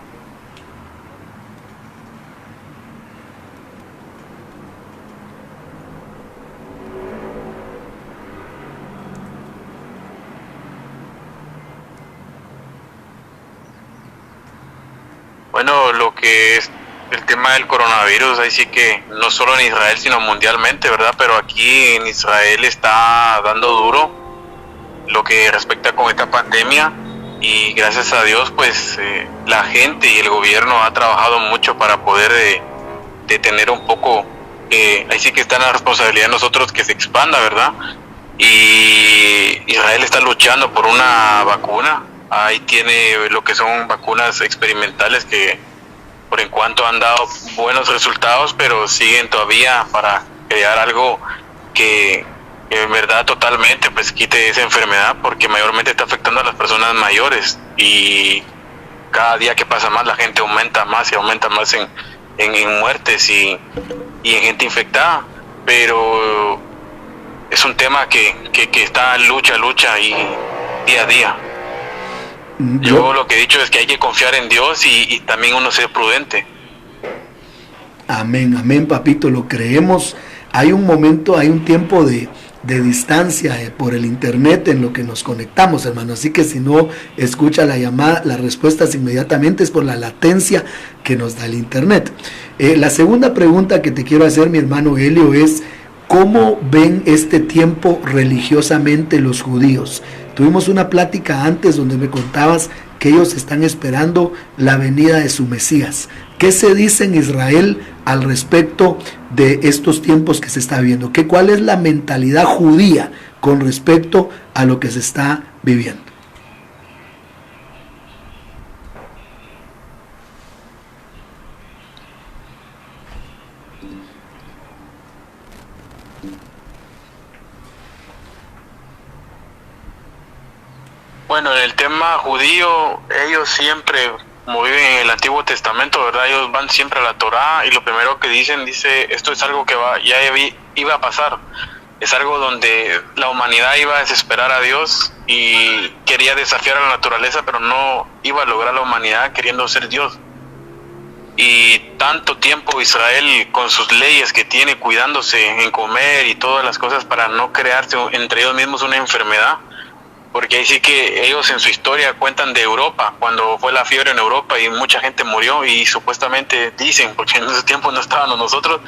Bueno, lo que es el tema del coronavirus, ahí sí que no solo en Israel, sino mundialmente, ¿verdad? Pero aquí en Israel está dando duro lo que respecta con esta pandemia y gracias a Dios, pues la gente y el gobierno ha trabajado mucho para poder detener un poco, ahí sí que está en la responsabilidad de nosotros que se expanda, ¿verdad? Y Israel está luchando por una vacuna. Ahí tiene lo que son vacunas experimentales que por en cuanto han dado buenos resultados, pero siguen todavía para crear algo que en verdad totalmente pues quite esa enfermedad, porque mayormente está afectando a las personas mayores y cada día que pasa más la gente aumenta más y aumenta más en muertes y en gente infectada, pero es un tema que está en lucha y día a día. Yo lo que he dicho es que hay que confiar en Dios y también uno ser prudente. Amén, amén, papito, lo creemos. Hay un momento, hay un tiempo de distancia por el internet en lo que nos conectamos, hermano. Así que si no escucha la llamada, las respuestas inmediatamente es por la latencia que nos da el internet. La segunda pregunta que te quiero hacer, mi hermano Helio, es ¿cómo ven este tiempo religiosamente los judíos? Tuvimos una plática antes donde me contabas que ellos están esperando la venida de su Mesías. ¿Qué se dice en Israel al respecto de estos tiempos que se está viviendo? ¿Cuál es la mentalidad judía con respecto a lo que se está viviendo? Bueno, en el tema judío, ellos siempre, como viven en el Antiguo Testamento, ¿verdad? Ellos van siempre a la Torá y lo primero que dice, esto es algo que ya iba a pasar. Es algo donde la humanidad iba a desesperar a Dios y quería desafiar a la naturaleza, pero no iba a lograr la humanidad queriendo ser Dios. Y tanto tiempo Israel con sus leyes que tiene, cuidándose en comer y todas las cosas para no crearse entre ellos mismos una enfermedad. Porque ahí sí que ellos en su historia cuentan de Europa, cuando fue la fiebre en Europa y mucha gente murió y supuestamente dicen, porque en ese tiempo no estábamos nosotros,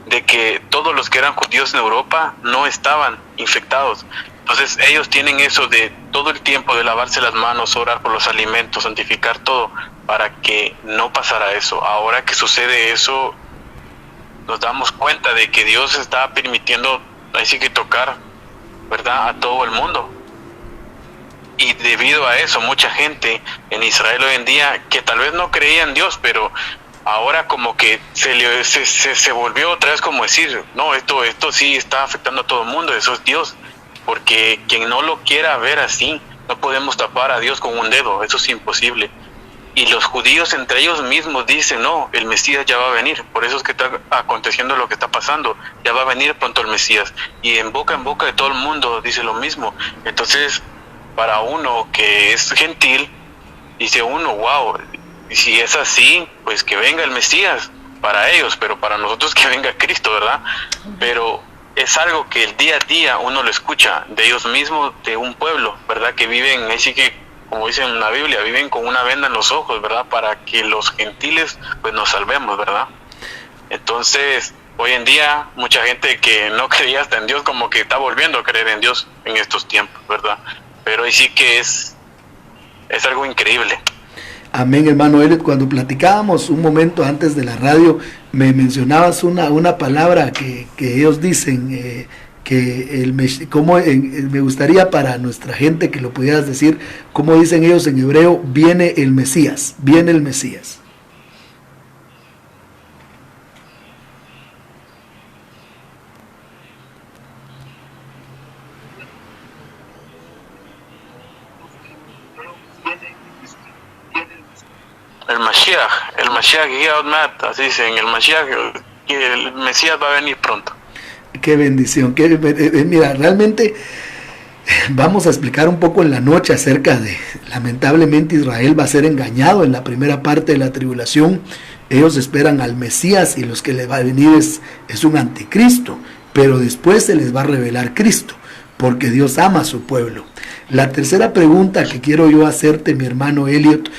de que todos los que eran judíos en Europa no estaban infectados. Entonces ellos tienen eso de todo el tiempo de lavarse las manos, orar por los alimentos, santificar todo, para que no pasara eso. Ahora que sucede eso, nos damos cuenta de que Dios está permitiendo, ahí sí que tocar, ¿verdad?, a todo el mundo. Y debido a eso, mucha gente en Israel hoy en día, que tal vez no creía en Dios, pero ahora como que se volvió otra vez como decir, no, esto sí está afectando a todo el mundo, eso es Dios. Porque quien no lo quiera ver así, no podemos tapar a Dios con un dedo, eso es imposible. Y los judíos entre ellos mismos dicen, no, el Mesías ya va a venir, por eso es que está aconteciendo lo que está pasando, ya va a venir pronto el Mesías. Y en boca de todo el mundo dice lo mismo. Entonces, para uno que es gentil, dice uno, wow, y si es así, pues que venga el Mesías para ellos, pero para nosotros que venga Cristo, ¿verdad? Pero es algo que el día a día uno lo escucha de ellos mismos, de un pueblo, ¿verdad? Que viven, así que, como dice en la Biblia, viven con una venda en los ojos, ¿verdad? Para que los gentiles, pues, nos salvemos, ¿verdad? Entonces, hoy en día, mucha gente que no creía hasta en Dios, como que está volviendo a creer en Dios en estos tiempos, ¿verdad? Pero ahí sí que es algo increíble. Amén, hermano Elliot. Cuando platicábamos un momento antes de la radio, me mencionabas una palabra que ellos dicen, me gustaría para nuestra gente que lo pudieras decir, como dicen ellos en hebreo, viene el Mesías, viene el Mesías. El Mashiach, así dicen, el Mashiach, el Mesías va a venir pronto. Qué bendición, mira, realmente vamos a explicar un poco en la noche acerca de, lamentablemente Israel va a ser engañado en la primera parte de la tribulación. Ellos esperan al Mesías y los que le va a venir es un anticristo, pero después se les va a revelar Cristo, porque Dios ama a su pueblo. La tercera pregunta que quiero yo hacerte, mi hermano Elliot,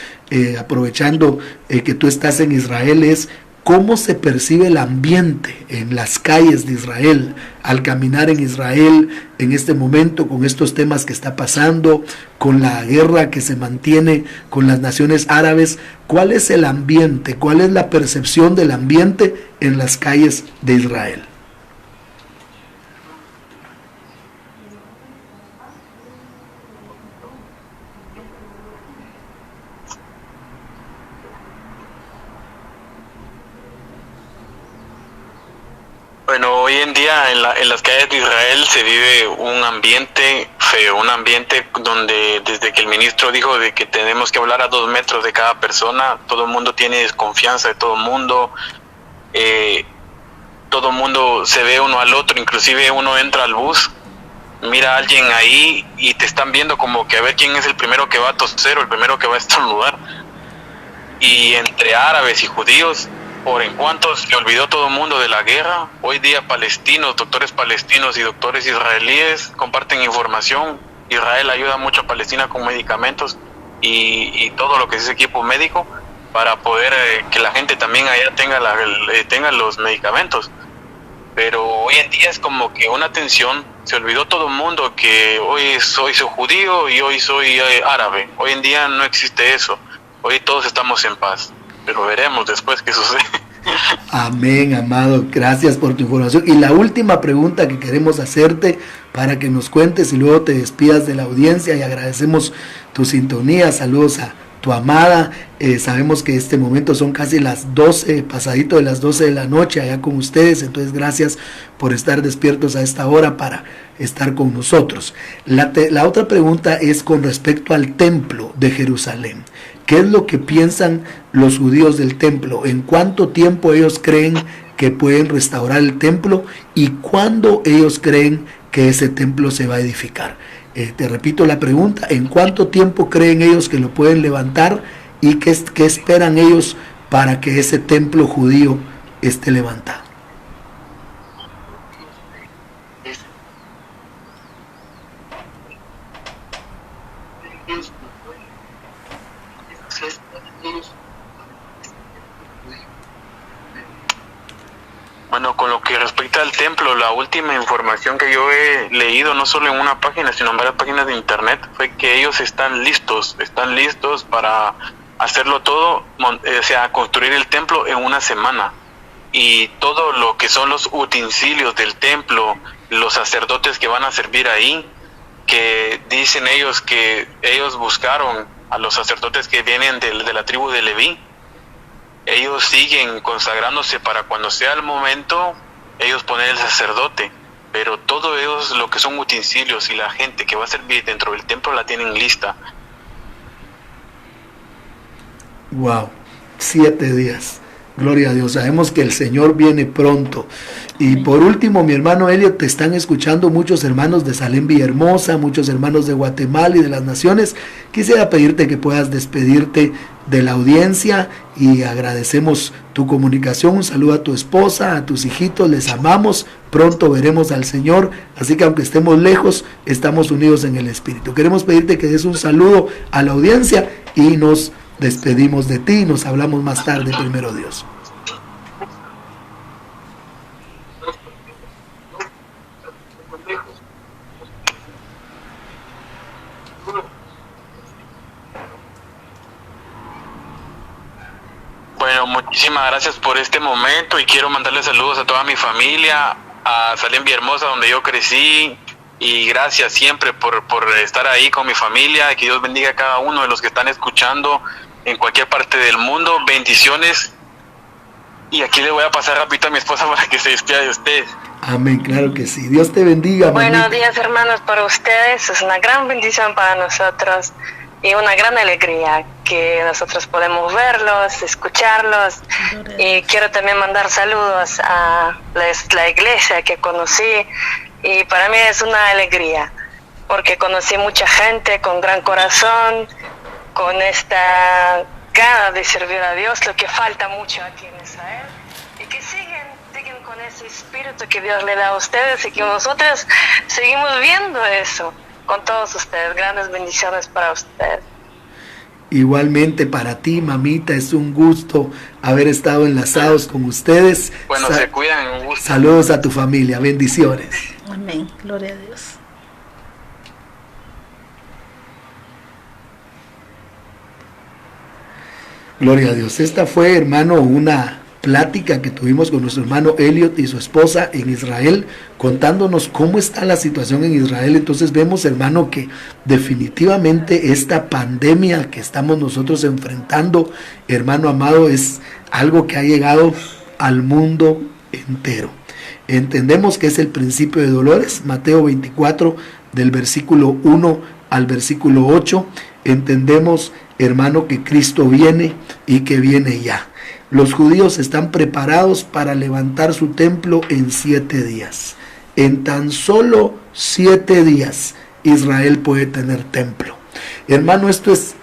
aprovechando que tú estás en Israel, es ¿cómo se percibe el ambiente en las calles de Israel al caminar en Israel en este momento con estos temas que está pasando, con la guerra que se mantiene con las naciones árabes? ¿Cuál es el ambiente? ¿Cuál es la percepción del ambiente en las calles de Israel? Bueno, hoy en día en las calles de Israel se vive un ambiente feo, un ambiente donde desde que el ministro dijo de que tenemos que hablar a 2 metros de cada persona, todo el mundo tiene desconfianza de todo el mundo se ve uno al otro, inclusive uno entra al bus, mira a alguien ahí y te están viendo como que a ver quién es el primero que va a toser o el primero que va a estornudar. Y entre árabes y judíos, por en cuanto se olvidó todo el mundo de la guerra, hoy día doctores palestinos y doctores israelíes comparten información. Israel ayuda mucho a Palestina con medicamentos y todo lo que es equipo médico para poder que la gente también allá tenga los medicamentos. Pero hoy en día es como que una tensión, se olvidó todo el mundo que hoy soy judío y hoy soy árabe. Hoy en día no existe eso, hoy todos estamos en paz. Pero veremos después qué sucede. Amén, amado. Gracias por tu información. Y la última pregunta que queremos hacerte para que nos cuentes y luego te despidas de la audiencia, y agradecemos tu sintonía. Saludos a tu amada. Sabemos que este momento son casi las 12, pasadito de las 12 de la noche allá con ustedes. Entonces gracias por estar despiertos a esta hora para estar con nosotros. La otra pregunta es con respecto al templo de Jerusalén. ¿Qué es lo que piensan los judíos del templo? ¿En cuánto tiempo ellos creen que pueden restaurar el templo? ¿Y cuándo ellos creen que ese templo se va a edificar? Te repito la pregunta: ¿en cuánto tiempo creen ellos que lo pueden levantar? ¿Y qué esperan ellos para que ese templo judío esté levantado? Bueno, con lo que respecta al templo, la última información que yo he leído, no solo en una página, sino en varias páginas de internet, fue que ellos están listos para hacerlo todo, o sea, construir el templo en una semana. Y todo lo que son los utensilios del templo, los sacerdotes que van a servir ahí, que dicen ellos que ellos buscaron a los sacerdotes que vienen de la tribu de Leví. Ellos siguen consagrándose para cuando sea el momento, ellos poner el sacerdote, pero todo ellos, lo que son utensilios y la gente que va a servir dentro del templo la tienen lista. Wow, 7 días. Gloria a Dios, sabemos que el Señor viene pronto. Y por último, mi hermano Elliot, te están escuchando muchos hermanos de Salem Villahermosa, muchos hermanos de Guatemala y de las naciones. Quisiera pedirte que puedas despedirte de la audiencia y agradecemos tu comunicación. Un saludo a tu esposa, a tus hijitos, les amamos. Pronto veremos al Señor, así que aunque estemos lejos, estamos unidos en el Espíritu. Queremos pedirte que des un saludo a la audiencia y nos despedimos de ti y nos hablamos más tarde, primero Dios. Bueno, muchísimas gracias por este momento y quiero mandarle saludos a toda mi familia, a Salem Villahermosa, donde yo crecí, y gracias siempre por estar ahí con mi familia. Que Dios bendiga a cada uno de los que están escuchando en cualquier parte del mundo. Bendiciones. Y aquí le voy a pasar rapidito a mi esposa para que se despida de ustedes. Amén, claro que sí. Dios te bendiga. Buenos mamita. días, hermanos, para ustedes. Es una gran bendición para nosotros y una gran alegría que nosotros podemos verlos, escucharlos. Y quiero también mandar saludos a la iglesia que conocí. Y para mí es una alegría, porque conocí mucha gente con gran corazón, con esta gana de servir a Dios, lo que falta mucho aquí en Israel, y que siguen con ese espíritu que Dios le da a ustedes, y que nosotros seguimos viendo eso con todos ustedes. Grandes bendiciones para ustedes. Igualmente para ti, mamita, es un gusto haber estado enlazados con ustedes. Bueno, se cuidan, un gusto. Saludos a tu familia, bendiciones. Amén, gloria a Dios. Gloria a Dios. Esta fue, hermano, una plática que tuvimos con nuestro hermano Elliot y su esposa en Israel, contándonos cómo está la situación en Israel. Entonces vemos, hermano, que definitivamente esta pandemia que estamos nosotros enfrentando, hermano amado, es algo que ha llegado al mundo entero. Entendemos que es el principio de dolores, Mateo 24, del versículo 1 al versículo 8. Entendemos, hermano, que Cristo viene y que viene ya. Los judíos están preparados para levantar su templo en 7 días. En tan solo 7 días Israel puede tener templo. Hermano, esto es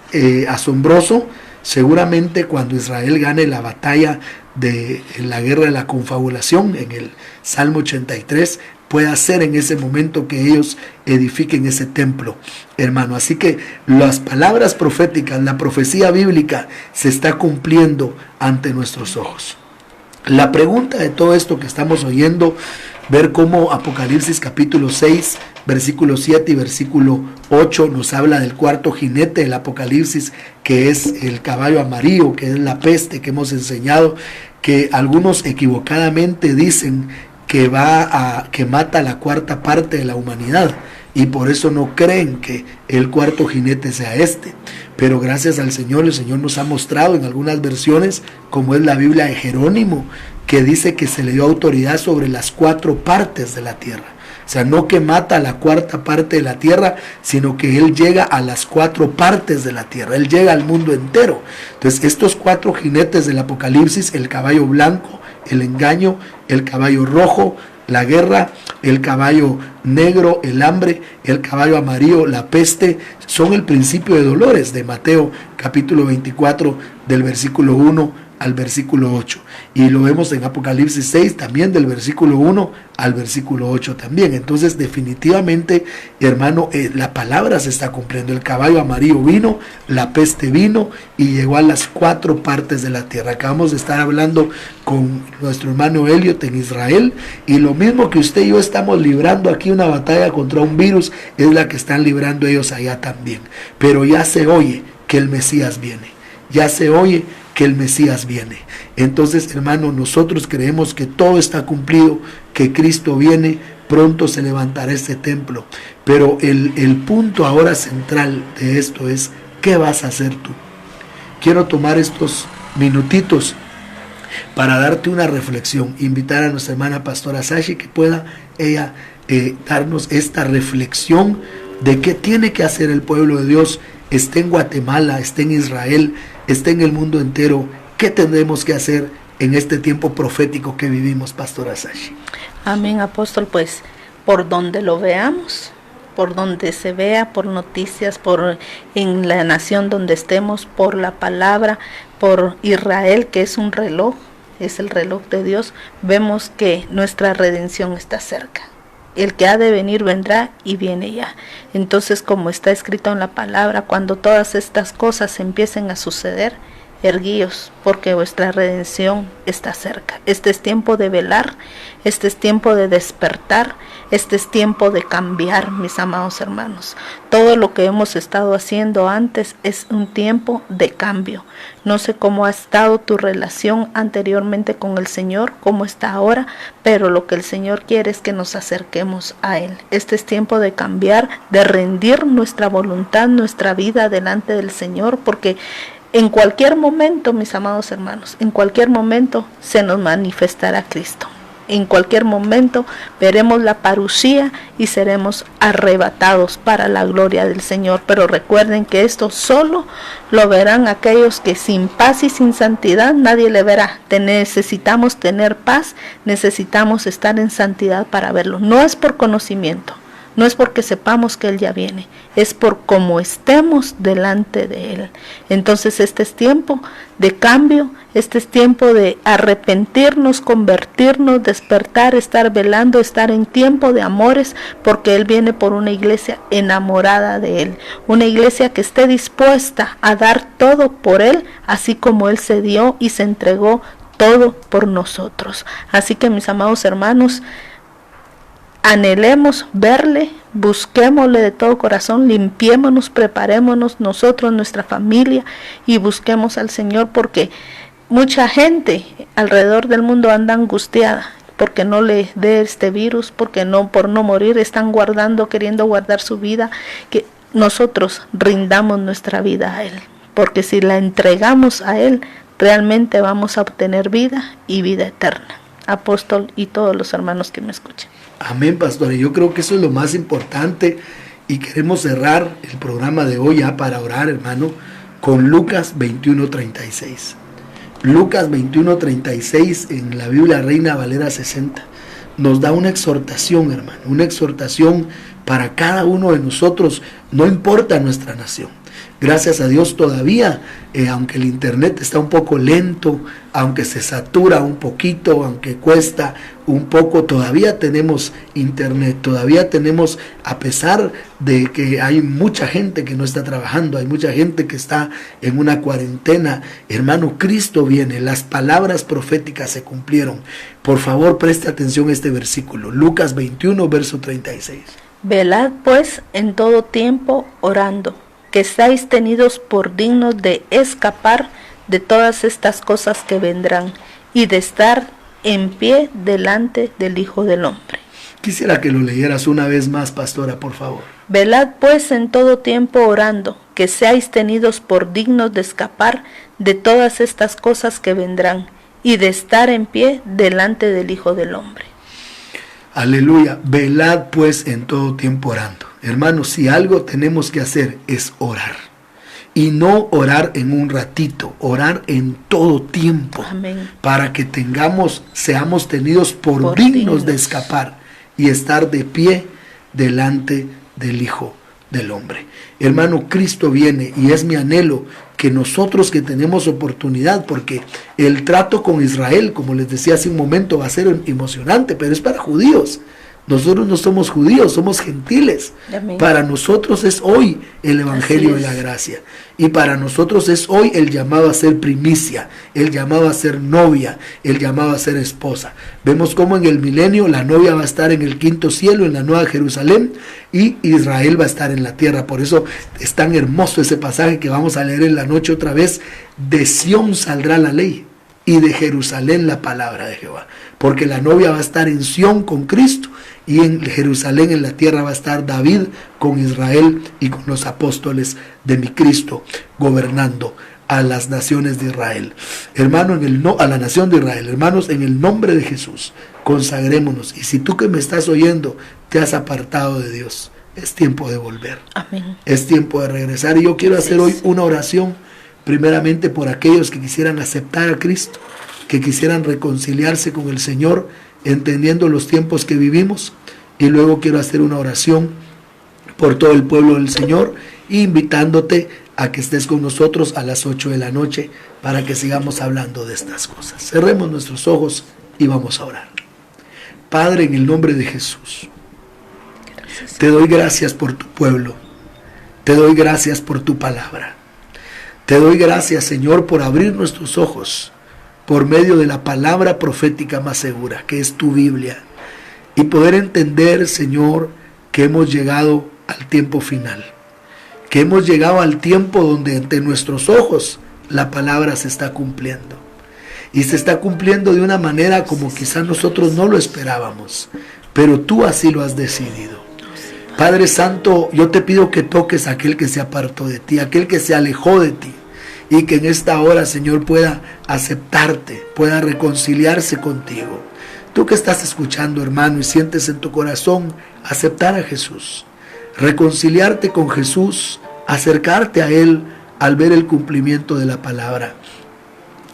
asombroso. Seguramente cuando Israel gane la batalla de la guerra de la confabulación en el Salmo 83, pueda ser en ese momento que ellos edifiquen ese templo, hermano. Así que las palabras proféticas, la profecía bíblica se está cumpliendo ante nuestros ojos. La pregunta de todo esto que estamos oyendo, ver cómo Apocalipsis capítulo 6, versículo 7 y versículo 8 nos habla del cuarto jinete del Apocalipsis, que es el caballo amarillo, que es la peste, que hemos enseñado, que algunos equivocadamente dicen que que mata la cuarta parte de la humanidad, y por eso no creen que el cuarto jinete sea este. Pero gracias al Señor, el Señor nos ha mostrado en algunas versiones, como es la Biblia de Jerónimo, que dice que se le dio autoridad sobre las 4 partes de la tierra. O sea, no que mata la cuarta parte de la tierra, sino que Él llega a las 4 partes de la tierra. Él llega al mundo entero. Entonces, estos 4 jinetes del Apocalipsis, el caballo blanco, el engaño, el caballo rojo, la guerra, el caballo negro, el hambre, el caballo amarillo, la peste, son el principio de dolores de Mateo capítulo 24 del versículo 1 al versículo 8. Y lo vemos en Apocalipsis 6 también del versículo 1 al versículo 8 también. Entonces definitivamente, hermano, la palabra se está cumpliendo. El caballo amarillo vino, la peste vino y llegó a las 4 partes de la tierra. Acabamos de estar hablando con nuestro hermano Elliot en Israel, y lo mismo que usted y yo estamos librando aquí una batalla contra un virus, es la que están librando ellos allá también. Pero ya se oye que el Mesías viene. Ya se oye que el Mesías viene. Entonces, hermano, nosotros creemos que todo está cumplido, que Cristo viene, pronto se levantará este templo. Pero el punto ahora central de esto es, ¿qué vas a hacer tú? Quiero tomar estos minutitos para darte una reflexión, invitar a nuestra hermana pastora Sashi que pueda ella darnos esta reflexión de qué tiene que hacer el pueblo de Dios, esté en Guatemala, esté en Israel, esté en el mundo entero. ¿Qué tendremos que hacer en este tiempo profético que vivimos, Pastora Sashi. Amén, apóstol. Pues por donde lo veamos, por donde se vea, por noticias, por en la nación donde estemos, por la palabra, por Israel, que es un reloj, es el reloj de Dios, vemos que nuestra redención está cerca. El que ha de venir vendrá y viene ya. Entonces, como está escrito en la palabra, cuando todas estas cosas empiecen a suceder, erguíos, porque vuestra redención está cerca. Este es tiempo de velar, este es tiempo de despertar, este es tiempo de cambiar, mis amados hermanos. Todo lo que hemos estado haciendo antes es un tiempo de cambio. No sé cómo ha estado tu relación anteriormente con el Señor, cómo está ahora, pero lo que el Señor quiere es que nos acerquemos a Él. Este es tiempo de cambiar, de rendir nuestra voluntad, nuestra vida delante del Señor, porque en cualquier momento, mis amados hermanos, en cualquier momento se nos manifestará Cristo. En cualquier momento veremos la parusía y seremos arrebatados para la gloria del Señor. Pero recuerden que esto solo lo verán aquellos que sin paz y sin santidad nadie le verá. Necesitamos tener paz, necesitamos estar en santidad para verlo. No es por conocimiento. No es porque sepamos que Él ya viene, es por cómo estemos delante de Él. Entonces este es tiempo de cambio, este es tiempo de arrepentirnos, convertirnos, despertar, estar velando, estar en tiempo de amores, porque Él viene por una iglesia enamorada de Él, una iglesia que esté dispuesta a dar todo por Él, así como Él se dio y se entregó todo por nosotros. Así que, mis amados hermanos, anhelemos verle, busquémosle de todo corazón, limpiémonos, preparémonos nosotros, nuestra familia, y busquemos al Señor, porque mucha gente alrededor del mundo anda angustiada porque no le dé este virus, porque no, por no morir, están guardando, queriendo guardar su vida. Que nosotros rindamos nuestra vida a Él, porque si la entregamos a Él, realmente vamos a obtener vida y vida eterna. Apóstol y todos los hermanos que me escuchan. Amén, pastor. Y yo creo que eso es lo más importante, y queremos cerrar el programa de hoy ya para orar, hermano, con Lucas 21:36. Lucas 21:36 en la Biblia Reina Valera 60 nos da una exhortación, hermano, una exhortación para cada uno de nosotros, no importa nuestra nación. Gracias a Dios todavía, aunque el internet está un poco lento, aunque se satura un poquito, aunque cuesta un poco, todavía tenemos internet, todavía tenemos, a pesar de que hay mucha gente que no está trabajando, hay mucha gente que está en una cuarentena, hermano, Cristo viene, las palabras proféticas se cumplieron. Por favor, preste atención a este versículo, Lucas 21, verso 36. Velad pues en todo tiempo orando, que seáis tenidos por dignos de escapar de todas estas cosas que vendrán y de estar en pie delante del Hijo del Hombre. Quisiera que lo leyeras una vez más, pastora, por favor. Velad pues en todo tiempo orando, que seáis tenidos por dignos de escapar de todas estas cosas que vendrán y de estar en pie delante del Hijo del Hombre. Aleluya, velad pues en todo tiempo orando. Hermanos, si algo tenemos que hacer es orar. Y no orar en un ratito, orar en todo tiempo. Amén. Para que seamos tenidos por dignos de escapar y estar de pie delante del Hijo del Hombre. Hermano, Cristo viene, y es mi anhelo que nosotros que tenemos oportunidad, porque el trato con Israel, como les decía hace un momento, va a ser emocionante, pero es para judíos. Nosotros no somos judíos, somos gentiles. Amén. Para nosotros es hoy el Evangelio de la gracia. Y para nosotros es hoy el llamado a ser primicia, el llamado a ser novia, el llamado a ser esposa. Vemos cómo en el milenio la novia va a estar en el quinto cielo, en la nueva Jerusalén, y Israel va a estar en la tierra. Por eso es tan hermoso ese pasaje que vamos a leer en la noche otra vez. De Sión saldrá la ley, y de Jerusalén la palabra de Jehová. Porque la novia va a estar en Sión con Cristo, y en Jerusalén, en la tierra, va a estar David con Israel y con los apóstoles de mi Cristo, gobernando a las naciones de Israel. Hermano, a la nación de Israel, hermanos, en el nombre de Jesús, consagrémonos. Y si tú que me estás oyendo te has apartado de Dios, es tiempo de volver. Amén. Es tiempo de regresar. Y yo quiero hacer hoy una oración, primeramente por aquellos que quisieran aceptar a Cristo, que quisieran reconciliarse con el Señor, entendiendo los tiempos que vivimos. Y luego quiero hacer una oración por todo el pueblo del Señor, invitándote a que estés con nosotros a las 8 de la noche para que sigamos hablando de estas cosas. Cerremos nuestros ojos y vamos a orar. Padre, en el nombre de Jesús, te doy gracias por tu pueblo, te doy gracias por tu palabra, te doy gracias, Señor, por abrir nuestros ojos por medio de la palabra profética más segura, que es tu Biblia, y poder entender, Señor, que hemos llegado al tiempo final, que hemos llegado al tiempo donde ante nuestros ojos la palabra se está cumpliendo. Y se está cumpliendo de una manera como quizás nosotros no lo esperábamos, pero tú así lo has decidido. Padre Santo, yo te pido que toques a aquel que se apartó de ti, aquel que se alejó de ti, y que en esta hora, Señor, pueda aceptarte, pueda reconciliarse contigo. Tú que estás escuchando, hermano, y sientes en tu corazón aceptar a Jesús, reconciliarte con Jesús, acercarte a Él al ver el cumplimiento de la palabra.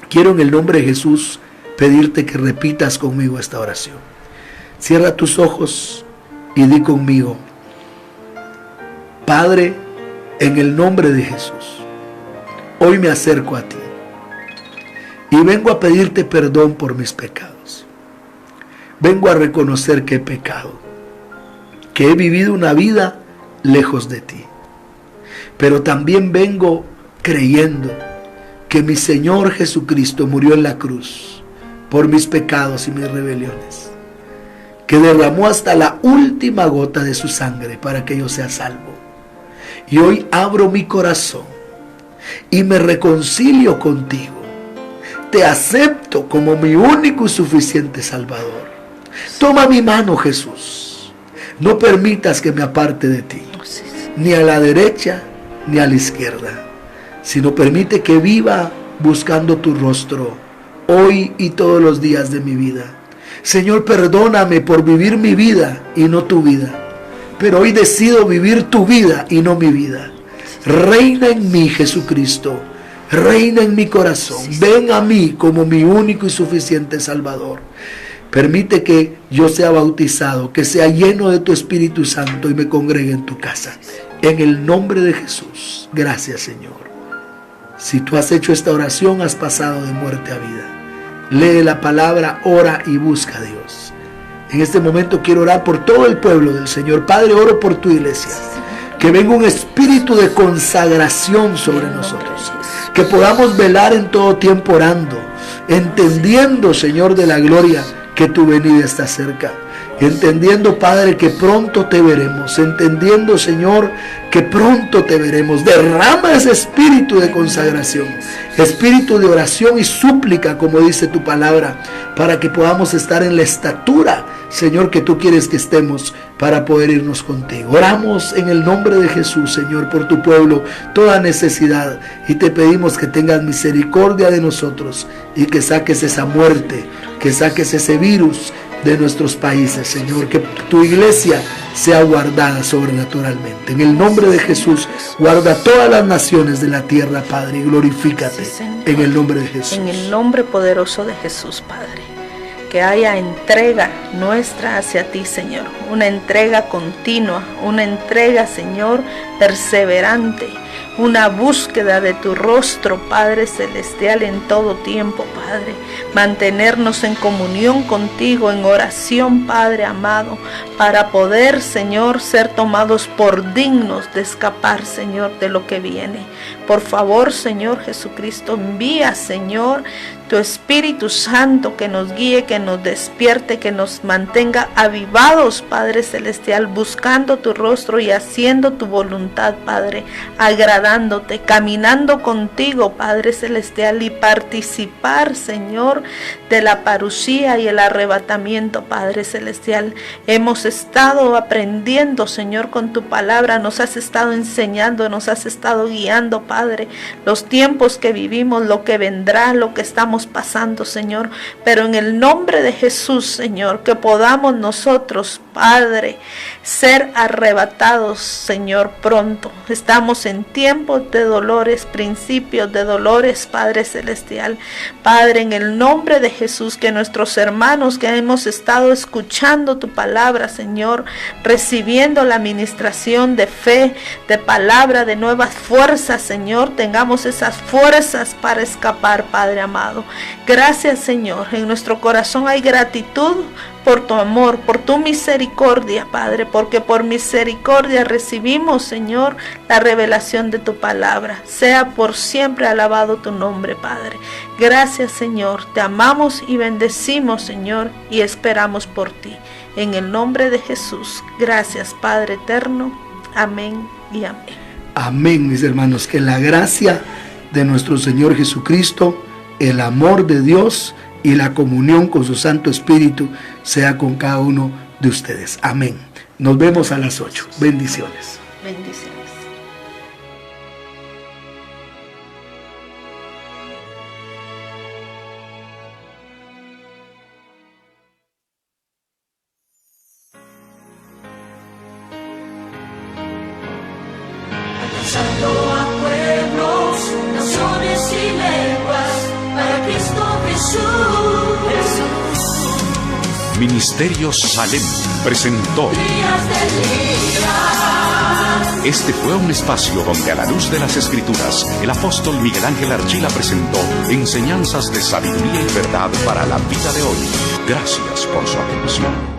Quiero en el nombre de Jesús pedirte que repitas conmigo esta oración. Cierra tus ojos y di conmigo: Padre, en el nombre de Jesús, hoy me acerco a ti y vengo a pedirte perdón por mis pecados. Vengo a reconocer que he pecado, que he vivido una vida lejos de ti. Pero también vengo creyendo que mi Señor Jesucristo murió en la cruz por mis pecados y mis rebeliones, que derramó hasta la última gota de su sangre para que yo sea salvo. Y hoy abro mi corazón y me reconcilio contigo. Te acepto como mi único y suficiente Salvador. Toma mi mano, Jesús. No permitas que me aparte de ti, ni a la derecha ni a la izquierda, sino permite que viva buscando tu rostro hoy y todos los días de mi vida. Señor, perdóname por vivir mi vida y no tu vida, pero hoy decido vivir tu vida y no mi vida. Reina en mí, Jesucristo, reina en mi corazón. Ven a mí como mi único y suficiente Salvador. Permite que yo sea bautizado, que sea lleno de tu Espíritu Santo y me congregue en tu casa. En el nombre de Jesús. Gracias, Señor. Si tú has hecho esta oración, has pasado de muerte a vida. Lee la palabra, ora y busca a Dios. En este momento quiero orar por todo el pueblo del Señor. Padre, oro por tu iglesia. Que venga un espíritu de consagración sobre nosotros. Que podamos velar en todo tiempo orando, entendiendo, Señor de la gloria, que tu venida está cerca. Entendiendo, Padre, que pronto te veremos. Entendiendo, Señor, que pronto te veremos. Derrama ese espíritu de consagración, espíritu de oración y súplica, como dice tu palabra, para que podamos estar en la estatura, Señor, que tú quieres que estemos para poder irnos contigo. Oramos en el nombre de Jesús, Señor, por tu pueblo, toda necesidad, y te pedimos que tengas misericordia de nosotros y que saques esa muerte, que saques ese virus de nuestros países, Señor, que tu iglesia sea guardada sobrenaturalmente. En el nombre de Jesús, guarda todas las naciones de la tierra, Padre, y glorifícate en el nombre de Jesús. En el nombre poderoso de Jesús, Padre. Que haya entrega nuestra hacia ti, Señor. Una entrega continua, una entrega, Señor, perseverante. Una búsqueda de tu rostro, Padre Celestial, en todo tiempo, Padre. Mantenernos en comunión contigo, en oración, Padre amado, para poder, Señor, ser tomados por dignos de escapar, Señor, de lo que viene. Por favor, Señor Jesucristo, envía, Señor, tu Espíritu Santo que nos guíe, que nos despierte, que nos mantenga avivados, Padre Celestial, buscando tu rostro y haciendo tu voluntad, Padre, agradándote, caminando contigo, Padre Celestial, y participar, Señor, de la parucía y el arrebatamiento, Padre Celestial. Hemos estado aprendiendo, Señor, con tu palabra, nos has estado enseñando, nos has estado guiando, Padre, los tiempos que vivimos, lo que vendrá, lo que estamos estamos pasando, Señor, pero en el nombre de Jesús, Señor, que podamos nosotros, Padre, ser arrebatados, Señor, pronto. Estamos en tiempos de dolores, principios de dolores, Padre Celestial. Padre, en el nombre de Jesús, que nuestros hermanos que hemos estado escuchando tu palabra, Señor, recibiendo la administración de fe, de palabra, de nuevas fuerzas, Señor, tengamos esas fuerzas para escapar, Padre amado. Gracias, Señor. En nuestro corazón hay gratitud por tu amor, por tu misericordia, Padre, porque por misericordia recibimos, Señor, la revelación de tu palabra. Sea por siempre alabado tu nombre, Padre. Gracias, Señor. Te amamos y bendecimos, Señor, y esperamos por ti. En el nombre de Jesús. Gracias, Padre eterno. Amén y amén. Amén, mis hermanos. Que la gracia de nuestro Señor Jesucristo, el amor de Dios y la comunión con su Santo Espíritu sea con cada uno de ustedes. Amén. Nos vemos a las 8. Bendiciones. Bendiciones. Alcanzando a pueblos, naciones y lenguas, para Cristo Jesús. Ministerio Salem presentó. Días del día. Este fue un espacio donde a la luz de las Escrituras, el apóstol Miguel Ángel Archila presentó enseñanzas de sabiduría y verdad para la vida de hoy. Gracias por su atención.